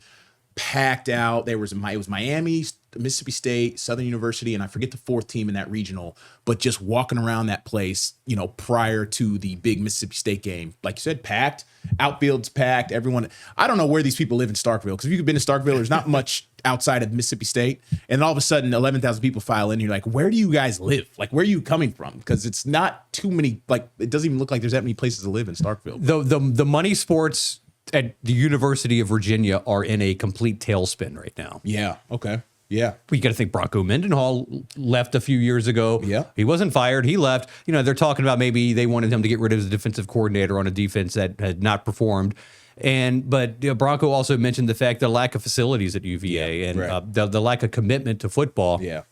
[SPEAKER 1] packed out. It was Miami, Mississippi State, Southern University, and I forget the 4th team in that regional, but just walking around that place, prior to the big Mississippi State game, like you said, packed, outfield's packed, everyone. I don't know where these people live in Starkville, because if you've been to Starkville, there's not much outside of Mississippi State, and all of a sudden 11,000 people file in, and you're like, where do you guys live? Like, where are you coming from? Because it's not too many, like, it doesn't even look like there's that many places to live in Starkville.
[SPEAKER 2] The money sports at the University of Virginia are in a complete tailspin right now.
[SPEAKER 1] Yeah. Okay. Yeah.
[SPEAKER 2] You got to think Bronco Mendenhall left a few years ago.
[SPEAKER 1] Yeah.
[SPEAKER 2] He wasn't fired. He left. They're talking about maybe they wanted him to get rid of his defensive coordinator on a defense that had not performed. But Bronco also mentioned the fact the lack of facilities at UVA and the lack of commitment to football.
[SPEAKER 1] Yeah.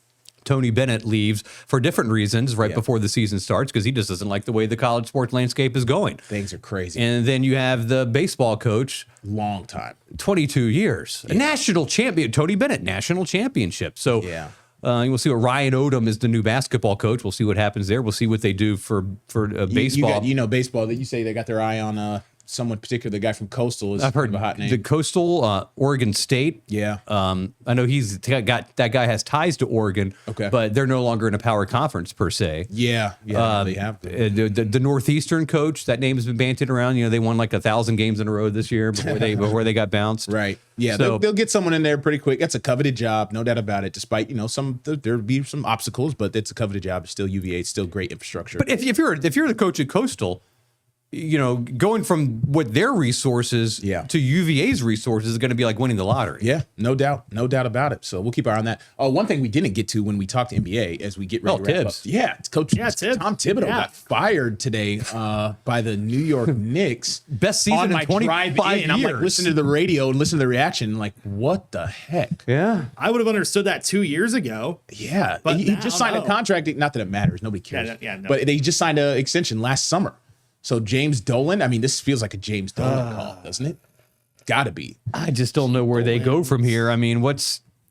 [SPEAKER 2] Tony Bennett leaves for different reasons before the season starts because he just doesn't like the way the college sports landscape is going.
[SPEAKER 1] Things are crazy.
[SPEAKER 2] And then you have the baseball coach.
[SPEAKER 1] Long time.
[SPEAKER 2] 22 years. A national champion. Tony Bennett, national championship. So we'll see what Ryan Odom is the new basketball coach. We'll see what happens there. We'll see what they do for baseball.
[SPEAKER 1] Baseball that you say they got their eye on someone particular. The guy from Coastal is
[SPEAKER 2] I've heard
[SPEAKER 1] a hot name.
[SPEAKER 2] The Coastal, Oregon State.
[SPEAKER 1] Yeah.
[SPEAKER 2] I know that guy has ties to Oregon.
[SPEAKER 1] Okay.
[SPEAKER 2] But they're no longer in a power conference per se.
[SPEAKER 1] Yeah. They have to.
[SPEAKER 2] The Northeastern coach, that name has been banted around. They won like 1,000 games in a row this year before they got bounced.
[SPEAKER 1] Right. Yeah.
[SPEAKER 2] So,
[SPEAKER 1] they'll get someone in there pretty quick. That's a coveted job, no doubt about it. Despite there'll be some obstacles, but it's a coveted job. It's still UVA. It's still great infrastructure.
[SPEAKER 2] But if you're the coach at Coastal, going from what their resources to UVA's resources is going to be like winning the lottery.
[SPEAKER 1] Yeah, no doubt about it. So we'll keep our eye on that. One thing we didn't get to when we talked to NBA as we get ready to wrap up. Yeah, Coach Tom Thibodeau got fired today by the New York Knicks.
[SPEAKER 2] Best season in 25 years.
[SPEAKER 1] I'm like listening to the radio and listening to the reaction, like, what the heck?
[SPEAKER 2] Yeah.
[SPEAKER 3] I would have understood that 2 years ago.
[SPEAKER 1] Yeah. But he just signed a contract. Not that it matters. Nobody cares. No. But they just signed an extension last summer. So James Dolan, I mean, this feels like a James Dolan call, doesn't it? Got to be.
[SPEAKER 2] I just don't know where they go from here. I mean,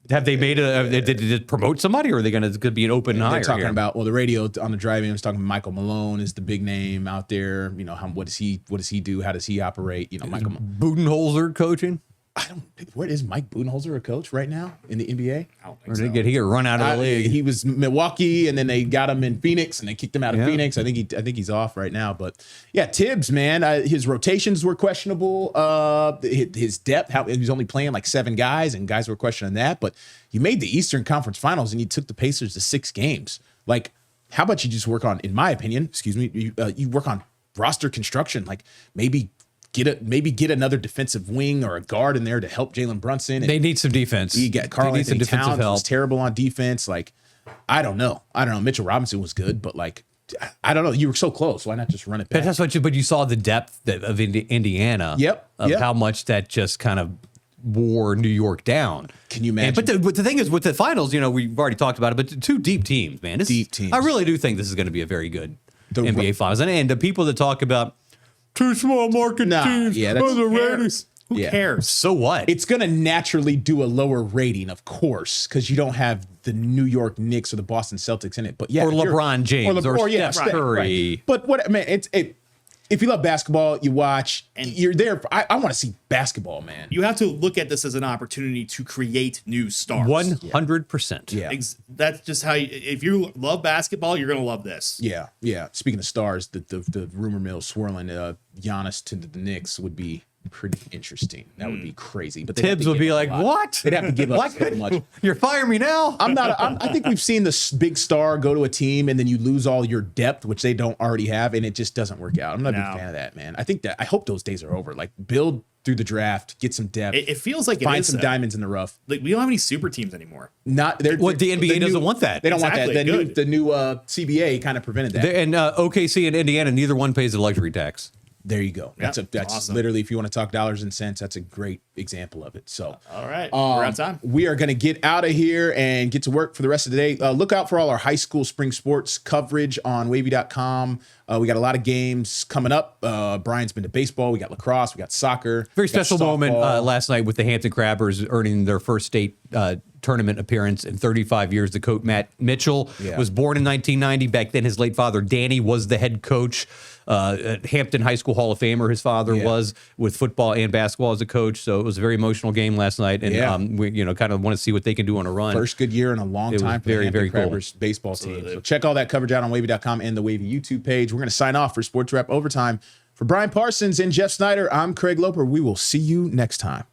[SPEAKER 2] have they made did they promote somebody, or are they going to be an open hire?
[SPEAKER 1] They're talking about, the radio on the drive-in was talking about Michael Malone is the big name out there. What does he do? How does he operate? Michael
[SPEAKER 2] Budenholzer coaching.
[SPEAKER 1] What is Mike Budenholzer a coach right now in the NBA?
[SPEAKER 2] Or did he get run out of the league?
[SPEAKER 1] He was Milwaukee, and then they got him in Phoenix, and they kicked him out of Phoenix. I think he's off right now. But yeah, Tibbs, man, his rotations were questionable. His depth, he was only playing like 7 guys, and guys were questioning that. But you made the Eastern Conference Finals, and you took the Pacers to 6 games. Like, how about you just work on, in my opinion, you work on roster construction, like maybe get another defensive wing or a guard in there to help Jalen Brunson.
[SPEAKER 2] They need some defense.
[SPEAKER 1] You got Karl-Anthony Towns was terrible on defense. Like, I don't know. Mitchell Robinson was good, but like, I don't know. You were so close. Why not just run it back?
[SPEAKER 2] But you saw the depth of Indiana. How much that just kind of wore New York down.
[SPEAKER 1] Can you imagine?
[SPEAKER 2] But the thing is, with the finals, we've already talked about it, but 2 deep teams, man.
[SPEAKER 1] Deep teams.
[SPEAKER 2] I really do think this is going to be a very good NBA finals. And the people that talk about 2 small market teams.
[SPEAKER 1] Yeah, that's
[SPEAKER 3] the ratings. Who cares?
[SPEAKER 2] So what?
[SPEAKER 1] It's going to naturally do a lower rating, of course, because you don't have the New York Knicks or the Boston Celtics in it. But yeah,
[SPEAKER 2] or LeBron James or Steph Curry.
[SPEAKER 1] Right. But what I mean, if you love basketball, you watch, and you're there. I want to see basketball, man.
[SPEAKER 3] You have to look at this as an opportunity to create new stars.
[SPEAKER 2] 100%.
[SPEAKER 1] Yeah.
[SPEAKER 3] That's just how if you love basketball, you're going to love this.
[SPEAKER 1] Yeah. Speaking of stars, the rumor mill swirling Giannis to the Knicks would be pretty interesting. That would be crazy. But
[SPEAKER 2] Tibbs would be like, "What?
[SPEAKER 1] They'd have to give up so much."
[SPEAKER 2] You're firing me now?
[SPEAKER 1] I think we've seen this big star go to a team and then you lose all your depth, which they don't already have, and it just doesn't work out. I'm not a big fan of that, man. I hope those days are over. Like, build through the draft, get some depth.
[SPEAKER 3] It feels like
[SPEAKER 1] find some diamonds in the rough.
[SPEAKER 3] Like, we don't have any super teams anymore.
[SPEAKER 2] The NBA doesn't want that.
[SPEAKER 1] They don't want that. The new CBA kind of prevented that.
[SPEAKER 2] And OKC and Indiana, neither one pays the luxury tax.
[SPEAKER 1] There you go. That's awesome. Literally, if you want to talk dollars and cents, that's a great example of it. So,
[SPEAKER 3] all right, we're on time.
[SPEAKER 1] We are going to get out of here and get to work for the rest of the day. Look out for all our high school spring sports coverage on wavy.com. We got a lot of games coming up. Brian's been to baseball. We got lacrosse. We got soccer.
[SPEAKER 2] Very special moment last night with the Hampton Crabbers earning their first state tournament appearance in 35 years. The coach, Matt Mitchell, was born in 1990. Back then, his late father, Danny, was the head coach. Hampton High School Hall of Famer, his father was, with football and basketball as a coach. So it was a very emotional game last night, and we kind of want to see what they can do on a run.
[SPEAKER 1] First good year in a long time for the Hampton Crabbers baseball team. So check all that coverage out on wavy.com and the Wavy YouTube page. We're going to sign off for Sportswrap Overtime. For Brian Parsons and Jeff Snyder, I'm Craig Loper. We will see you next time.